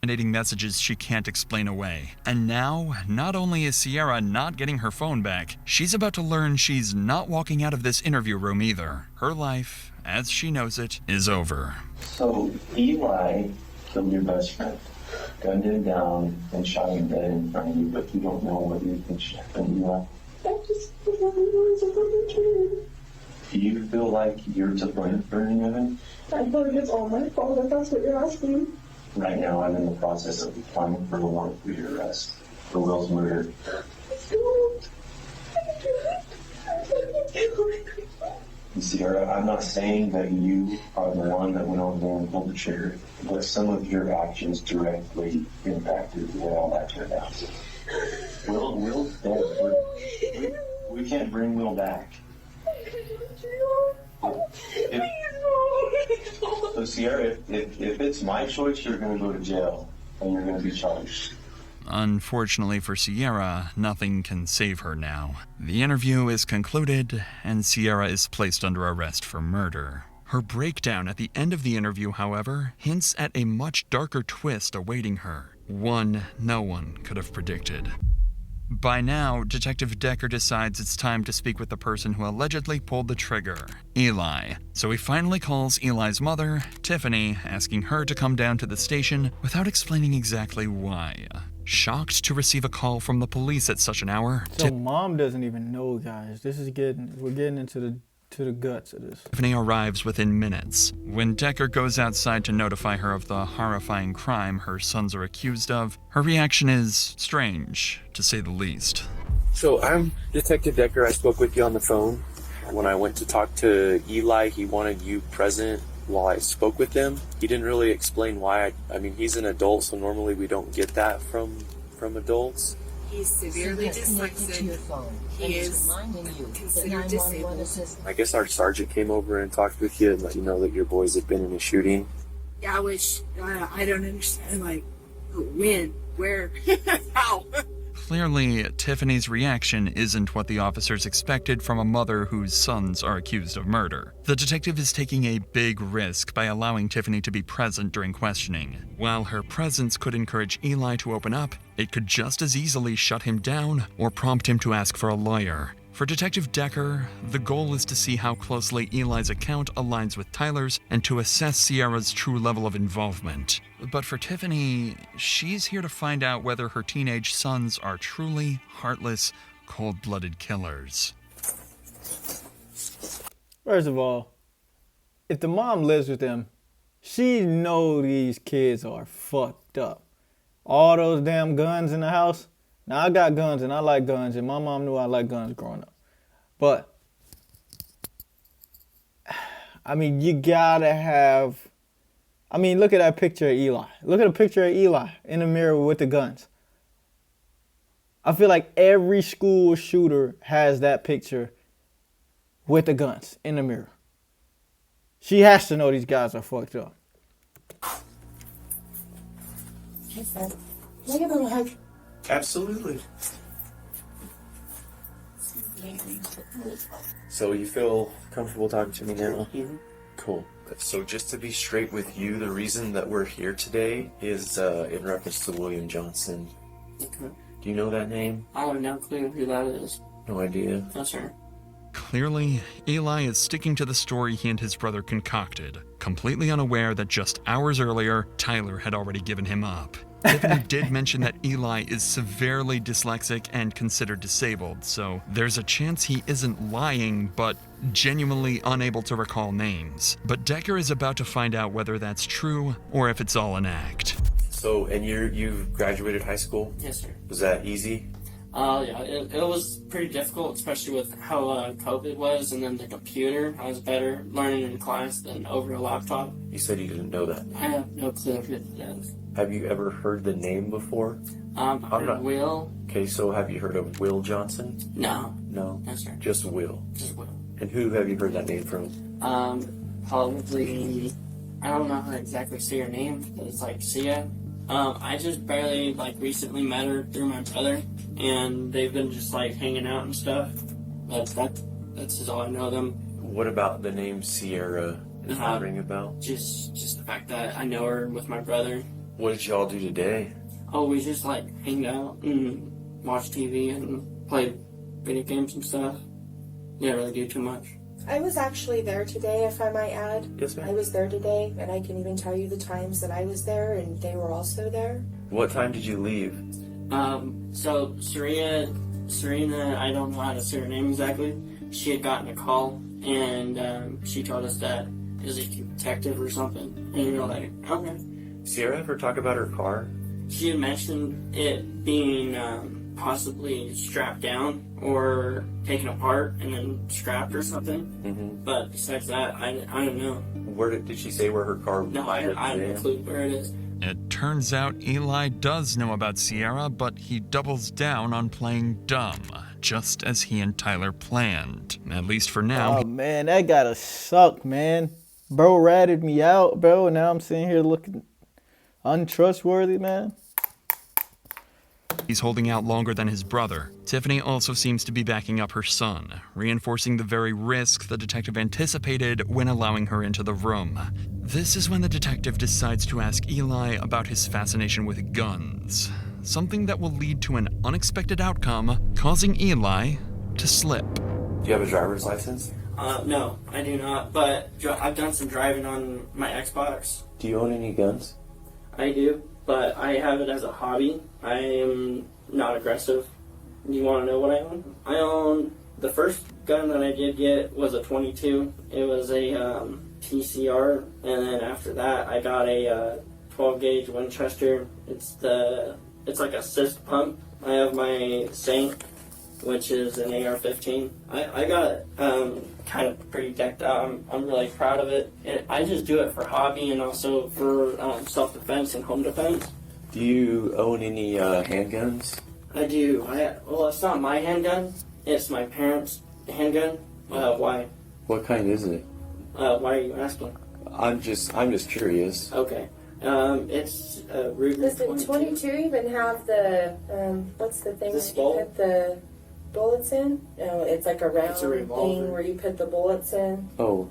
Messages she can't explain away. And now, not only is Sierra not getting her phone back, she's about to learn she's not walking out of this interview room either. Her life, as she knows it, is over. So, Eli killed your best friend, gunned him down, and shot him dead in front of you, but you don't know what you think should happen, Eli. I just was a fucking kid. Do you feel like you're to blame for any of it? I feel like it's all my fault if that's what you're asking. Right now, I'm in the process of applying for a warrant for your arrest for Will's murder. Sierra, I'm not saying that you are the one that went over there and pulled the trigger, but some of your actions directly impacted the way all that turned out. Will's dead. We can't bring Will back. So Sierra, if it's my choice, you're going to go to jail and you're going to be charged. Unfortunately for Sierra, nothing can save her now. The interview is concluded, and Sierra is placed under arrest for murder. Her breakdown at the end of the interview, however, hints at a much darker twist awaiting her, one no one could have predicted. By now, Detective Decker decides it's time to speak with the person who allegedly pulled the trigger, Eli. So he finally calls Eli's mother, Tiffany, asking her to come down to the station without explaining exactly why. Shocked to receive a call from the police at such an hour, So mom doesn't even know, guys. We're getting into the guts of this. Tiffany arrives within minutes. When Decker goes outside to notify her of the horrifying crime her sons are accused of, her reaction is strange, to say the least. So I'm Detective Decker. I spoke with you on the phone. When I went to talk to Eli, he wanted you present while I spoke with him. He didn't really explain why. I mean, he's an adult, so normally we don't get that from adults. He's severely dyslexic. He is considered disabled. I guess our sergeant came over and talked with you and let you know that your boys had been in a shooting. Yeah, which I don't understand. Like, when, where, how? Clearly, Tiffany's reaction isn't what the officers expected from a mother whose sons are accused of murder. The detective is taking a big risk by allowing Tiffany to be present during questioning. While her presence could encourage Eli to open up, it could just as easily shut him down or prompt him to ask for a lawyer. For Detective Decker, the goal is to see how closely Eli's account aligns with Tyler's and to assess Sierra's true level of involvement. But for Tiffany, she's here to find out whether her teenage sons are truly heartless, cold-blooded killers. First of all, if the mom lives with them, she knows these kids are fucked up. All those damn guns in the house. Now, I got guns and I like guns, and my mom knew I liked guns growing up. But, I mean, you gotta have... I mean, look at that picture of Eli. Look at a picture of Eli in the mirror with the guns. I feel like every school shooter has that picture with the guns in the mirror. She has to know these guys are fucked up. Hey, Fred. Can I give him a hug? Absolutely. So you feel comfortable talking to me now? Cool. So just to be straight with you, the reason that we're here today is in reference to William Johnson. Okay. Do you know that name? I have no clue who that is. No idea. No, sir. Clearly, Eli is sticking to the story he and his brother concocted, completely unaware that just hours earlier, Tyler had already given him up. Tiffany did mention that Eli is severely dyslexic and considered disabled, so there's a chance he isn't lying, but genuinely unable to recall names. But Decker is about to find out whether that's true or if it's all an act. So, and you've graduated high school? Yes, sir. Was that easy? Yeah, it was pretty difficult, especially with how COVID was, and then the computer. I was better learning in class than over a laptop. You said you didn't know that. I have no clue if it is. Have you ever heard the name before? I heard Will. Okay, so have you heard of Will Johnson? No. No? No, sir. Just Will? Just Will. And who have you heard that name from? Probably, I don't know how to exactly say her name, but it's like Sia. I just barely, like, recently met her through my brother, and they've been just, like, hanging out and stuff. But that's just all I know them. What about the name Sierra? Does that ring a bell? Just the fact that I know her with my brother. What did y'all do today? Oh, we just, like, hanged out and watched TV and played video games and stuff. Didn't really do too much. I was actually there today, if I might add. Yes, ma'am. I was there today, and I can even tell you the times that I was there, and they were also there. What time did you leave? So Serena, I don't know how to say her name exactly. She had gotten a call, and she told us that it was a detective or something. And we were like, okay. Sierra ever talk about her car? She had mentioned it being possibly strapped down or taken apart and then scrapped or something. Mm-hmm. But besides that, I don't know. Where did she say where her car was? No, I have no clue where it is. It turns out Eli does know about Sierra, but he doubles down on playing dumb, just as he and Tyler planned. At least for now. Oh, man, that gotta suck, man. Bro ratted me out, bro, and now I'm sitting here looking untrustworthy, man. He's holding out longer than his brother. Tiffany also seems to be backing up her son, reinforcing the very risk the detective anticipated when allowing her into the room. This is when the detective decides to ask Eli about his fascination with guns, something that will lead to an unexpected outcome, causing Eli to slip. Do you have a driver's license? No, I do not, but I've done some driving on my Xbox. Do you own any guns? I do, but I have it as a hobby. I am not aggressive. You want to know what I own? I own, the first gun that I did get was a .22. It was a PCR, and then after that I got a 12 gauge Winchester. It's like a cyst pump. I have my Saint, which is an AR-15. I got it kind of pretty decked out. I'm really proud of it. I just do it for hobby and also for self-defense and home defense. Do you own any handguns? I do. Well, it's not my handgun. It's my parents' handgun. Why? What kind is it? Why are you asking? I'm just curious. Okay. It's a Ruger. Does the 22 even have the, what's the thing that you bolt? put the bullets in? No, it's like a round revolver. thing where you put the bullets in. Oh,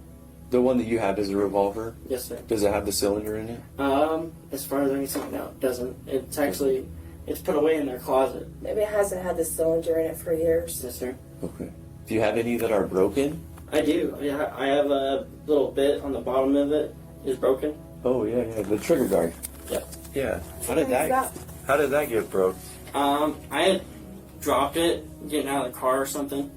the one that you have is a revolver? Yes, sir. Does it have the cylinder in it? As far as I can see, no, it doesn't. It's actually, it's put away in their closet. Maybe it hasn't had the cylinder in it for years. Yes, sir. Okay. Do you have any that are broken? I do. I have a little bit on the bottom of it is broken. Oh yeah, the trigger guard. Yep. Yeah. How did that get broke? I had dropped it getting out of the car or something.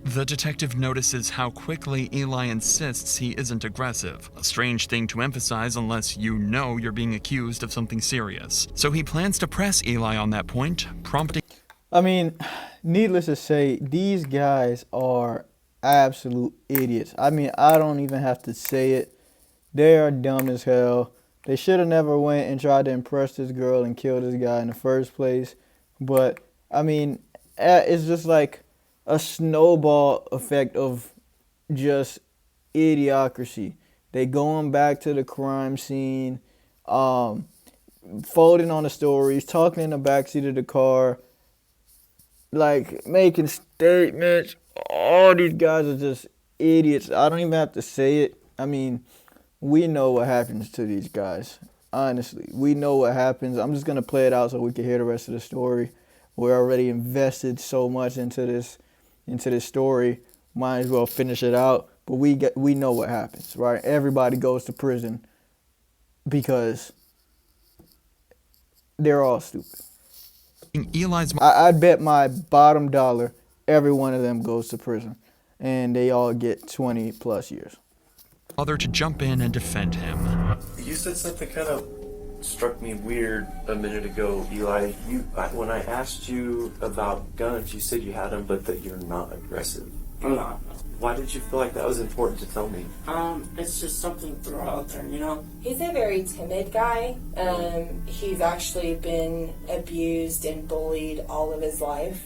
The detective notices how quickly Eli insists he isn't aggressive, a strange thing to emphasize unless you know you're being accused of something serious. So he plans to press Eli on that point, prompting... I mean, needless to say, these guys are absolute idiots. I mean, I don't even have to say it. They are dumb as hell. They should have never went and tried to impress this girl and kill this guy in the first place. But, I mean, it's just like a snowball effect of just idiocracy. They going back to the crime scene, folding on the stories, talking in the backseat of the car, like making statements. All these guys are just idiots. I don't even have to say it. I mean, we know what happens to these guys. Honestly, we know what happens. I'm just going to play it out so we can hear the rest of the story. We're already invested so much into this story. Might as well finish it out. But we know what happens, right? Everybody goes to prison because they're all stupid. I'd bet my bottom dollar every one of them goes to prison. And they all get 20 plus years. Mother to jump in and defend him. You said something kind of struck me weird a minute ago, Eli. When I asked you about guns, you said you had them, but that you're not aggressive. I'm not. Why did you feel like that was important to tell me? It's just something to throw out there, you know? He's a very timid guy. He's actually been abused and bullied all of his life.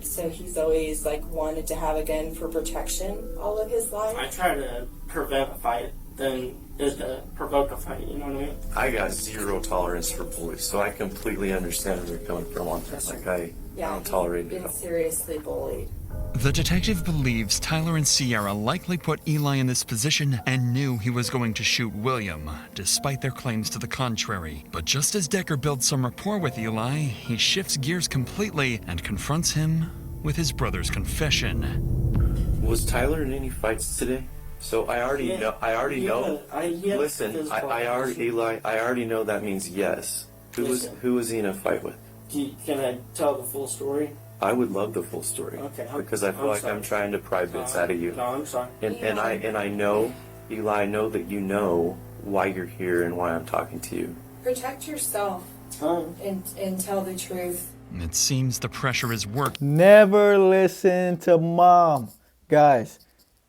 So he's always wanted to have a gun for protection all of his life. I try to prevent a fight than is to provoke a fight, you know what I mean? I got zero tolerance for bullies, so I completely understand where you're coming from on that. I don't tolerate it. He's been seriously bullied. The detective believes Tyler and Sierra likely put Eli in this position and knew he was going to shoot William, despite their claims to the contrary. But just as Decker builds some rapport with Eli, he shifts gears completely and confronts him with his brother's confession. Was Tyler in any fights today? So I already know. Listen, I already know that means yes. Who was he in a fight with? Can I tell the full story? I would love the full story. Okay. Because I feel like I'm trying to pry bits out of you. No, I'm sorry. And I know, Eli, I know that you know why you're here and why I'm talking to you. Protect yourself and tell the truth. It seems the pressure is working. Never listen to mom. Guys,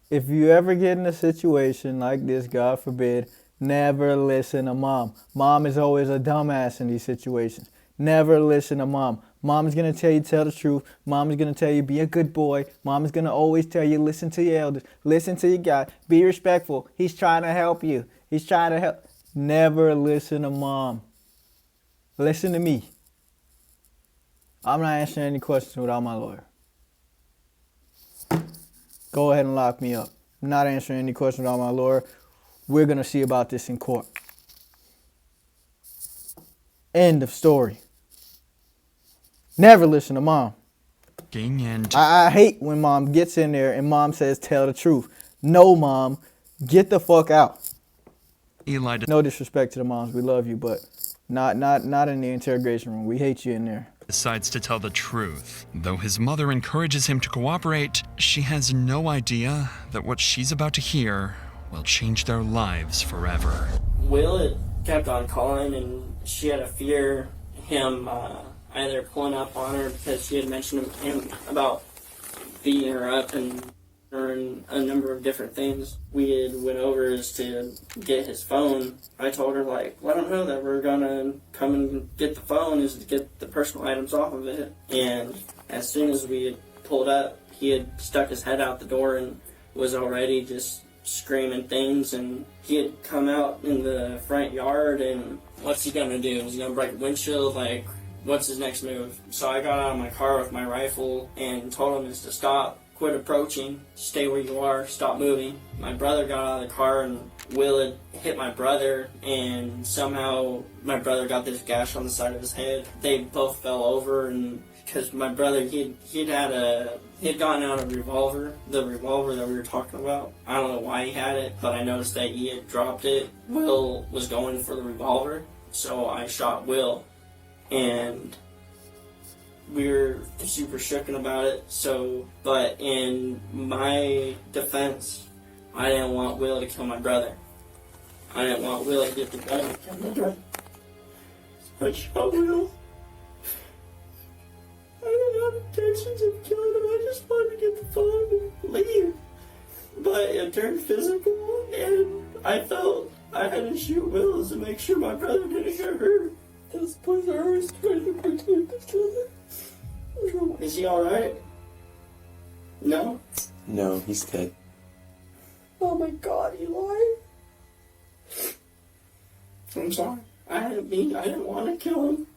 if you ever get in a situation like this, God forbid, never listen to mom. Mom is always a dumbass in these situations. Never listen to mom. Mom is going to tell you tell the truth. Mom is going to tell you be a good boy. Mom is going to always tell you listen to your elders. Listen to your guy. Be respectful. He's trying to help you. He's trying to help. Never listen to mom. Listen to me. I'm not answering any questions without my lawyer. Go ahead and lock me up. I'm not answering any questions without my lawyer. We're going to see about this in court. End of story. Never listen to mom. And I hate when mom gets in there and mom says, tell the truth. No, mom, get the fuck out. Eli, no disrespect to the moms. We love you, but not in the interrogation room. We hate you in there. Decides to tell the truth. Though his mother encourages him to cooperate, she has no idea that what she's about to hear will change their lives forever. Will had kept on calling, and she had a fear him either pulling up on her because she had mentioned him about beating her up and a number of different things. We had went over to get his phone. I told her, let him know that we're gonna come and get the phone is to get the personal items off of it. And as soon as we had pulled up, he had stuck his head out the door and was already just screaming things, and he had come out in the front yard, and what's he gonna do? Is he gonna break the windshield? What's his next move? So I got out of my car with my rifle and told him to stop, quit approaching, stay where you are, stop moving. My brother got out of the car, and Will had hit my brother, and somehow my brother got this gash on the side of his head. They both fell over, and because my brother, he'd gotten out a revolver, the revolver that we were talking about. I don't know why he had it, but I noticed that he had dropped it. Will was going for the revolver, so I shot Will. And we were super shooken about it. But in my defense, I didn't want Will to kill my brother. I didn't want Will to get the gun and kill my brother. So I shot Will. I didn't have intentions of killing him. I just wanted to get the phone and leave. But it turned physical, and I felt I had to shoot Will to make sure my brother didn't get hurt. Those boys are always trying to protect each other. Is he alright? No? No, he's dead. Oh my god, Eli. I'm sorry. I didn't want to kill him.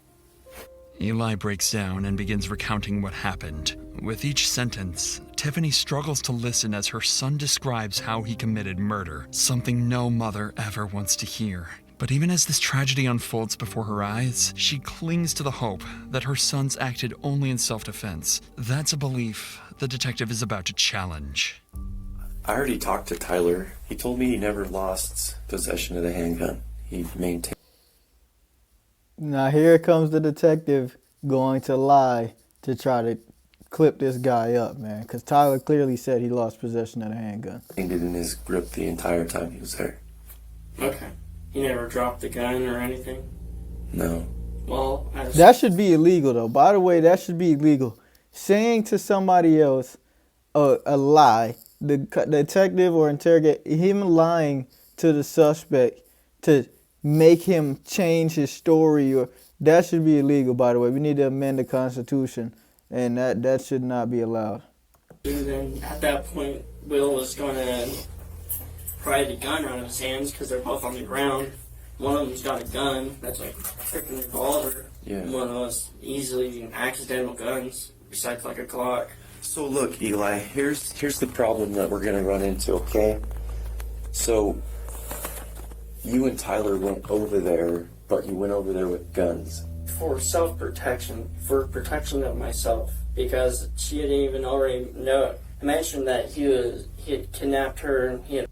Eli breaks down and begins recounting what happened. With each sentence, Tiffany struggles to listen as her son describes how he committed murder, something no mother ever wants to hear. But even as this tragedy unfolds before her eyes, she clings to the hope that her sons acted only in self-defense. That's a belief the detective is about to challenge. I already talked to Tyler. He told me he never lost possession of the handgun. He maintained. Now here comes the detective going to lie to try to clip this guy up, man. Because Tyler clearly said he lost possession of the handgun. He did in his grip the entire time he was there. Okay. He never dropped the gun or anything? No. Well, that should be illegal, though. By the way, that should be illegal. Saying to somebody else a lie, the detective or interrogate him lying to the suspect to make him change his story, or that should be illegal. By the way, we need to amend the Constitution, and that should not be allowed. And then at that point, Will was going to pry the gun out of his hands because they're both on the ground. One of them's got a gun that's like a freaking revolver. Yeah. One of those easily accidental guns, besides like a Glock. So look, Eli, here's the problem that we're gonna run into, okay? So you and Tyler went over there, but you went over there with guns. For self-protection, for protection of myself, because she had even already mentioned that he had kidnapped her, he had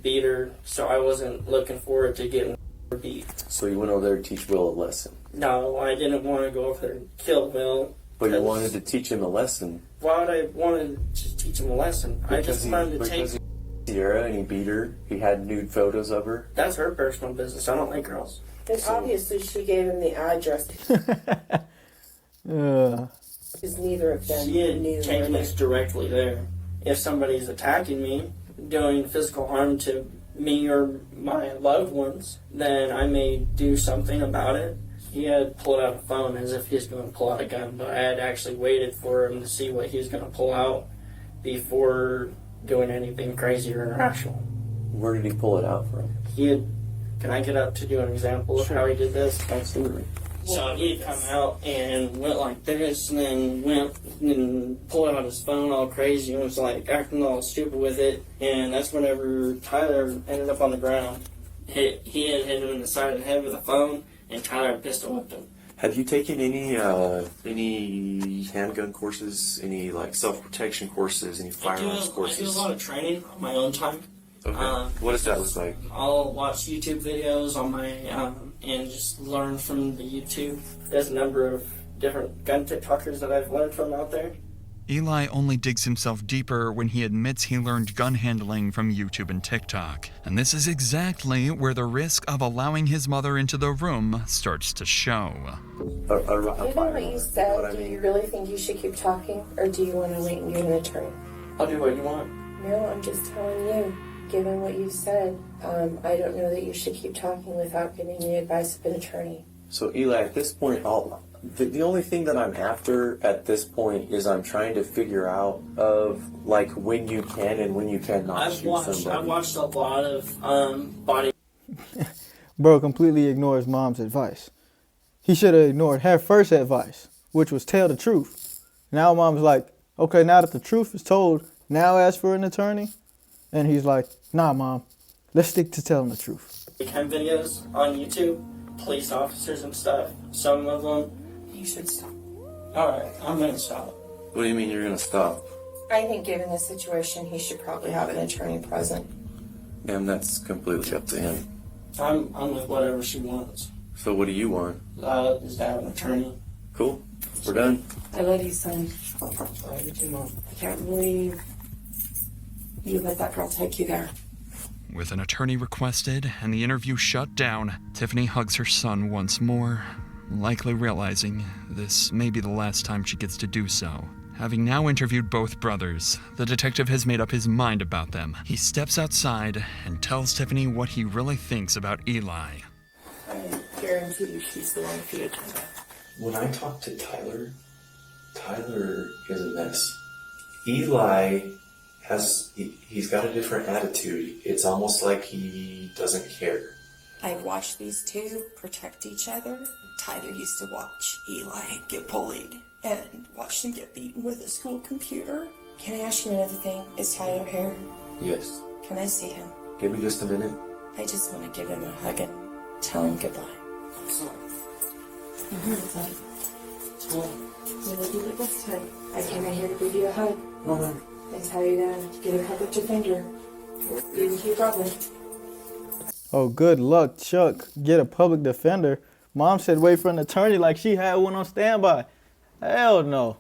beat her, so I wasn't looking forward to getting beat. So you went over there to teach Will a lesson. No, I didn't want to go over there and kill Will. But you wanted to teach him a lesson. Why would I want to teach him a lesson? I just wanted to take... Sierra and he beat her. He had nude photos of her. That's her personal business. I don't like girls. And obviously she gave him the address. Because neither of them She had knew. taken us directly there. If somebody's attacking me, doing physical harm to me or my loved ones, then I may do something about it. He had pulled out a phone as if he was going to pull out a gun, but I had actually waited for him to see what he was going to pull out before doing anything crazy or irrational. Where did he pull it out from? He had... Can I get up to do an example of how he did this? Absolutely. So he'd come out and went like this, and then went and pulled out his phone all crazy and was like acting all stupid with it. And that's whenever Tyler ended up on the ground. He had hit him in the side of the head with a phone, and Tyler pistol whipped him. Have you taken any handgun courses, any like self-protection courses, any firearms courses? I do a lot of training on my own time. Okay. What does that look like? I'll watch YouTube videos on my and just learn from the YouTube. There's a number of different gun TikTokers that I've learned from out there. Eli only digs himself deeper when he admits he learned gun handling from YouTube and TikTok. And this is exactly where the risk of allowing his mother into the room starts to show. Given what you said, do you really think you should keep talking, or do you want to wait and get an attorney? I'll do what you want. No, I'm just telling you. Given what you said, I don't know that you should keep talking without getting the advice of an attorney. So Eli, at this point, the only thing that I'm after at this point is I'm trying to figure out of like when you can and when you cannot shoot somebody. I've watched a lot of body. Bro completely ignores mom's advice. He should have ignored her first advice, which was tell the truth. Now mom's like, okay, now that the truth is told, now ask for an attorney. And he's like, nah, Mom, let's stick to telling the truth. Kind of videos on YouTube, police officers and stuff. Some of them, you should stop. Alright, I'm gonna stop. What do you mean you're gonna stop? I think given the situation, he should probably have an attorney present. Ma'am, that's completely up to him. I'm with whatever she wants. So what do you want? Is to have an attorney. Cool. We're done. I love you, son. I can't believe you let that girl take you there. With an attorney requested and the interview shut down, Tiffany hugs her son once more, likely realizing this may be the last time she gets to do so. Having now interviewed both brothers, the detective has made up his mind about them. He steps outside and tells Tiffany what he really thinks about Eli. I guarantee you she's the one for you. When I talk to Tyler, Tyler is a mess. Eli he's got a different attitude. It's almost like he doesn't care. I've watched these two protect each other. Tyler used to watch Eli get bullied and watch him get beaten with a school computer. Can I ask you another thing? Is Tyler here? Yes. Can I see him? Give me just a minute. I just want to give him a hug and tell him goodbye. I'm here, son. You look like this time. I came in here to give you a hug. Mama. And tell you to get a hug with your finger. Even to your brother. Oh, good luck, Chuck. Get a public defender. Mom said wait for an attorney like she had one on standby. Hell no.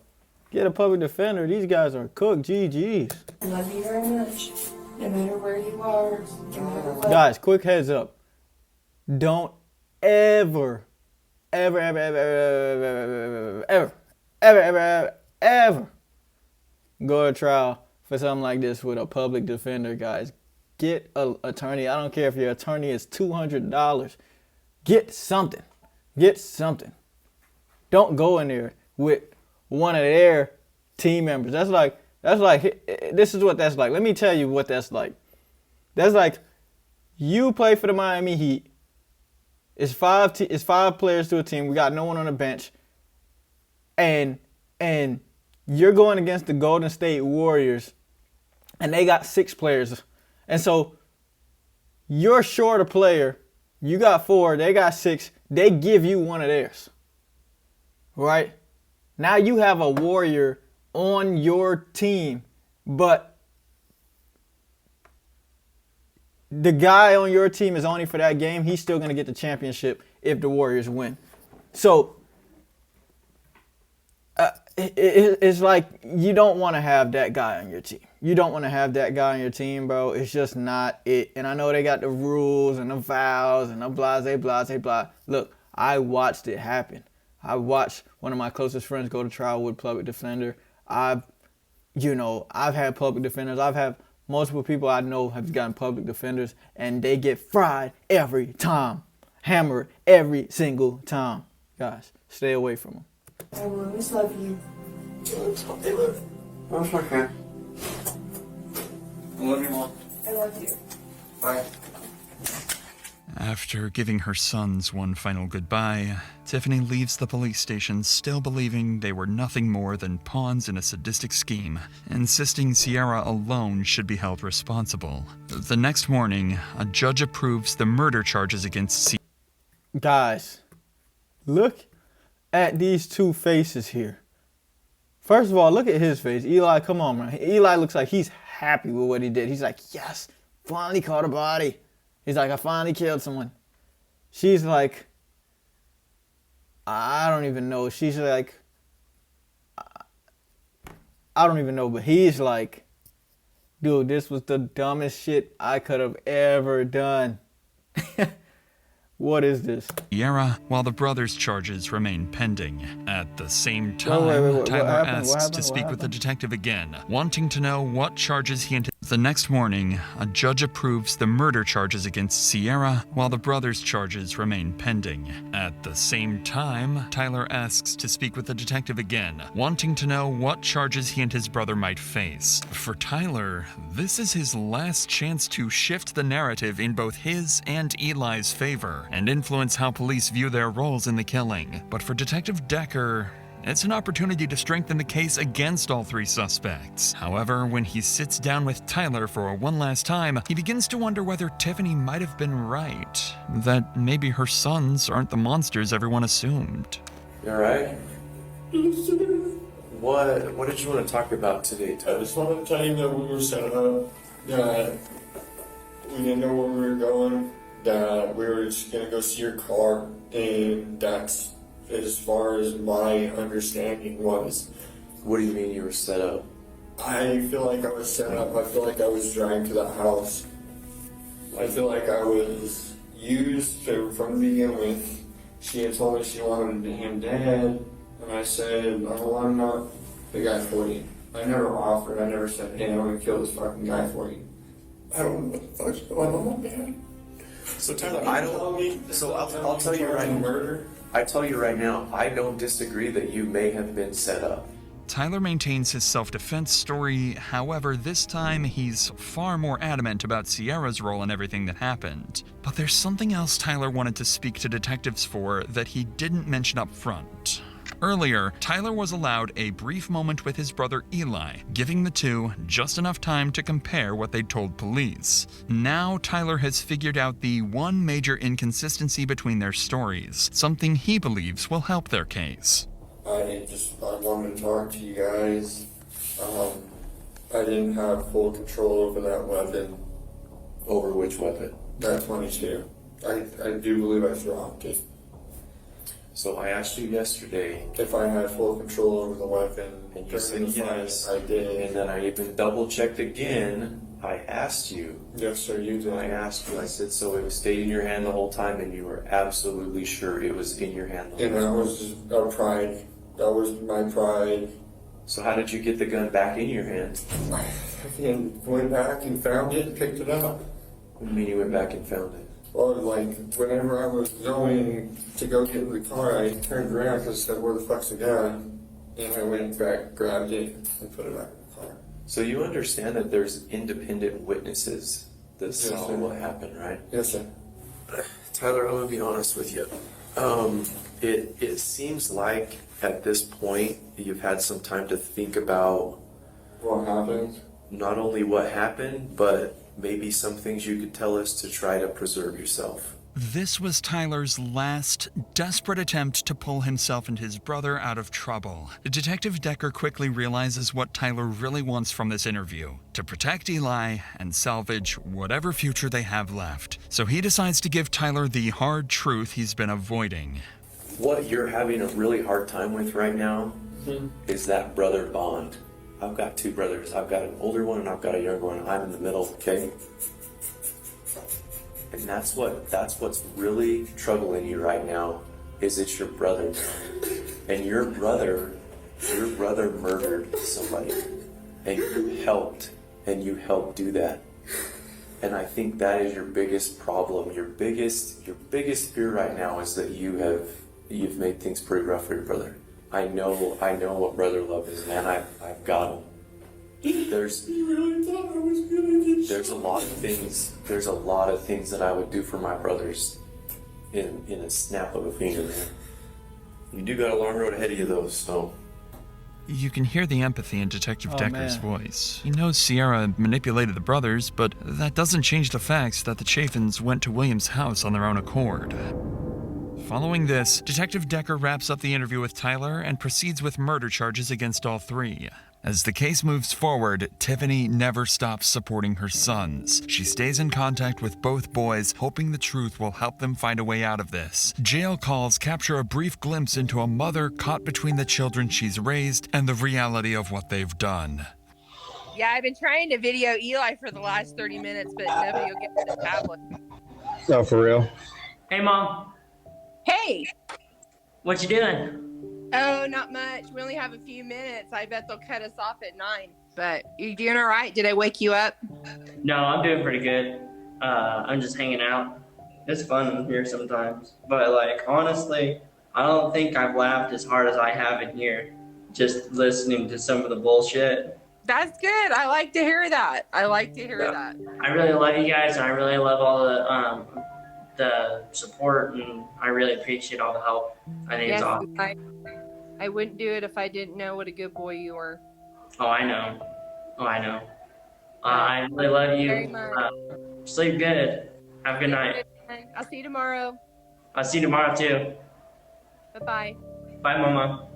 Get a public defender. These guys are cooked. GG's. I love you very much. No matter where you are. No matter what. Guys, quick heads up. Don't ever ever go to trial for something like this with a public defender, guys, get an attorney. I don't care if your attorney is $200. Get something. Get something. Don't go in there with one of their team members. That's like, this is what that's like. Let me tell you what that's like. That's like you play for the Miami Heat. It's five players to a team. We got no one on the bench. And you're going against the Golden State Warriors, and they got 6 players. And so you're short a player. You got 4. They got 6. They give you one of theirs. Right? Now you have a Warrior on your team, but the guy on your team is only for that game. He's still going to get the championship if the Warriors win. So it's like you don't want to have that guy on your team. You don't want to have that guy on your team, bro. It's just not it. And I know they got the rules and the vows and the blah. Look, I watched it happen. I watched one of my closest friends go to trial with public defender. I've had public defenders. I've had multiple people I know have gotten public defenders, and they get fried every time. Hammered every single time. Guys, stay away from them. I will always love you. That's okay. I love you, Mom. I love you. Bye. After giving her sons one final goodbye, Tiffany leaves the police station still believing they were nothing more than pawns in a sadistic scheme, insisting Sierra alone should be held responsible. The next morning, a judge approves the murder charges against Sierra. Guys, look at these two faces here. First of all, look at his face. Eli, come on, man. Eli looks like he's happy with what he did. He's like, yes, finally caught a body. He's like, I finally killed someone. She's like, I don't even know. She's like, I don't even know. But he's like, dude, this was the dumbest shit I could have ever done. What is this? Sierra, while the brothers' charges remain pending. At the same time, wait, Tyler asks to speak with the detective again, wanting to know what charges he anticipates. The next morning, a judge approves the murder charges against Sierra, while the brothers' charges remain pending. At the same time, Tyler asks to speak with the detective again, wanting to know what charges he and his brother might face. For Tyler, this is his last chance to shift the narrative in both his and Eli's favor, and influence how police view their roles in the killing. But for Detective Decker, it's an opportunity to strengthen the case against all 3 suspects. However, when he sits down with Tyler for one last time, he begins to wonder whether Tiffany might have been right. That maybe her sons aren't the monsters everyone assumed. You alright? What did you want to talk about today, Tyler? I just wanted to tell you that we were set up, that we didn't know where we were going, that we were just going to go see your car, and that's as far as my understanding was. What do you mean you were set up? I feel like I was set up. I feel like I was dragged to the house. I feel like I was used from the beginning with. She had told me she wanted him dead, and I said, oh, I'm not the guy for you. I never offered. I never said, hey, I'm going to kill this fucking guy for you. I don't know what the fuck's going on, man. So Tyler, I'll tell you right now. Murder. I tell you right now, I don't disagree that you may have been set up. Tyler maintains his self-defense story, however, this time he's far more adamant about Sierra's role in everything that happened. But there's something else Tyler wanted to speak to detectives for that he didn't mention up front. Earlier, Tyler was allowed a brief moment with his brother Eli, giving the two just enough time to compare what they'd told police. Now, Tyler has figured out the one major inconsistency between their stories, something he believes will help their case. I wanted to talk to you guys. I didn't have full control over that weapon. Over which weapon? That 22. I do believe I dropped it. So I asked you yesterday if I had full control over the weapon, and you said yes. I did. And then I even double checked again. I asked you. Yes, sir, you did. I asked you. I said, so it stayed in your hand the whole time, and you were absolutely sure it was in your hand the whole And time? that was just our pride. That was my pride. So how did you get the gun back in your hand? And went back and found it and picked it up. What do you mean you went back and found it? Well, like, whenever I was going to go get in the car, I turned around because I said, where the fuck's the gun? And I went back, grabbed it, and put it back in the car. So you understand that there's independent witnesses that saw sir. what happened, right? Yes, sir. Tyler, I'm gonna be honest with you. It seems like at this point you've had some time to think about what happened. Not only what happened, but maybe some things you could tell us to try to preserve yourself. This was Tyler's last desperate attempt to pull himself and his brother out of trouble. Detective Decker quickly realizes what Tyler really wants from this interview: to protect Eli and salvage whatever future they have left. So he decides to give Tyler the hard truth he's been avoiding. What you're having a really hard time with right now is that brother bond. I've got two brothers. I've got an older one and I've got a younger one. I'm in the middle, okay? And that's what's really troubling you right now, is it's your brother. And your brother murdered somebody. And you helped do that. And I think that is your biggest problem. Your biggest fear right now is that you've made things pretty rough for your brother. I know what brother love is, man. I've got him. There's a lot of things that I would do for my brothers in a snap of a finger, man. You do got a long road ahead of you though, so. You can hear the empathy in Detective Decker's man. voice. He knows Sierra manipulated the brothers, but that doesn't change the facts that the Chafins went to William's house on their own accord. Following this, Detective Decker wraps up the interview with Tyler and proceeds with murder charges against all three. As the case moves forward, Tiffany never stops supporting her sons. She stays in contact with both boys, hoping the truth will help them find a way out of this. Jail calls capture a brief glimpse into a mother caught between the children she's raised and the reality of what they've done. Yeah, I've been trying to video Eli for the last 30 minutes, but nobody will get to the tablet. No, for real. Hey, Mom. Hey! What you doing? Oh, not much. We only have a few minutes. I bet they'll cut us off at 9. But you doing all right? Did I wake you up? No, I'm doing pretty good. I'm just hanging out. It's fun here sometimes. But, like, honestly, I don't think I've laughed as hard as I have in here just listening to some of the bullshit. That's good. I like to hear that. I like to hear that. I really love you guys, and I really love all the support, and I really appreciate all the help. I think it's awesome. I wouldn't do it if I didn't know what a good boy you were. Oh, I know. I really love you. Very much. Sleep good. Have a good night. I'll see you tomorrow. I'll see you tomorrow, too. Bye-bye. Bye, Mama.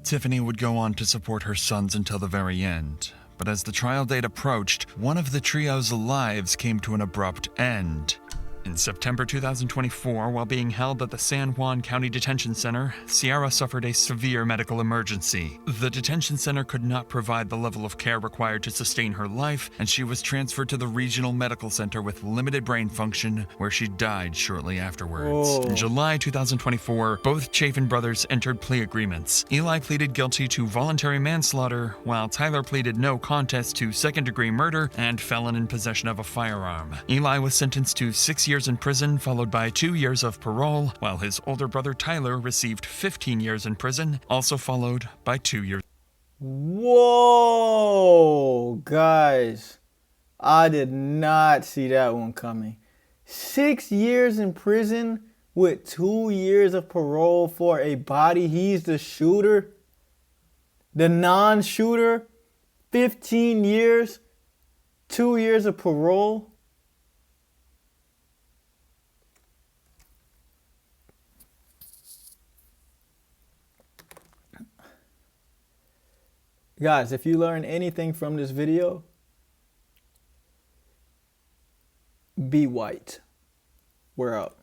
Tiffany would go on to support her sons until the very end. But as the trial date approached, one of the trio's lives came to an abrupt end. In September 2024, while being held at the San Juan County Detention Center, Sierra suffered a severe medical emergency. The detention center could not provide the level of care required to sustain her life, and she was transferred to the regional medical center with limited brain function, where she died shortly afterwards. Oh. In July 2024, both Chafin brothers entered plea agreements. Eli pleaded guilty to voluntary manslaughter, while Tyler pleaded no contest to second-degree murder and felon in possession of a firearm. Eli was sentenced to 6 years in prison, followed by 2 years of parole, while his older brother Tyler received 15 years in prison, also followed by 2 years. Whoa, guys. I did not see that one coming. 6 years in prison with 2 years of parole for a body. He's the shooter. The non-shooter, 15 years, 2 years of parole. Guys, if you learn anything from this video, be white. We're out.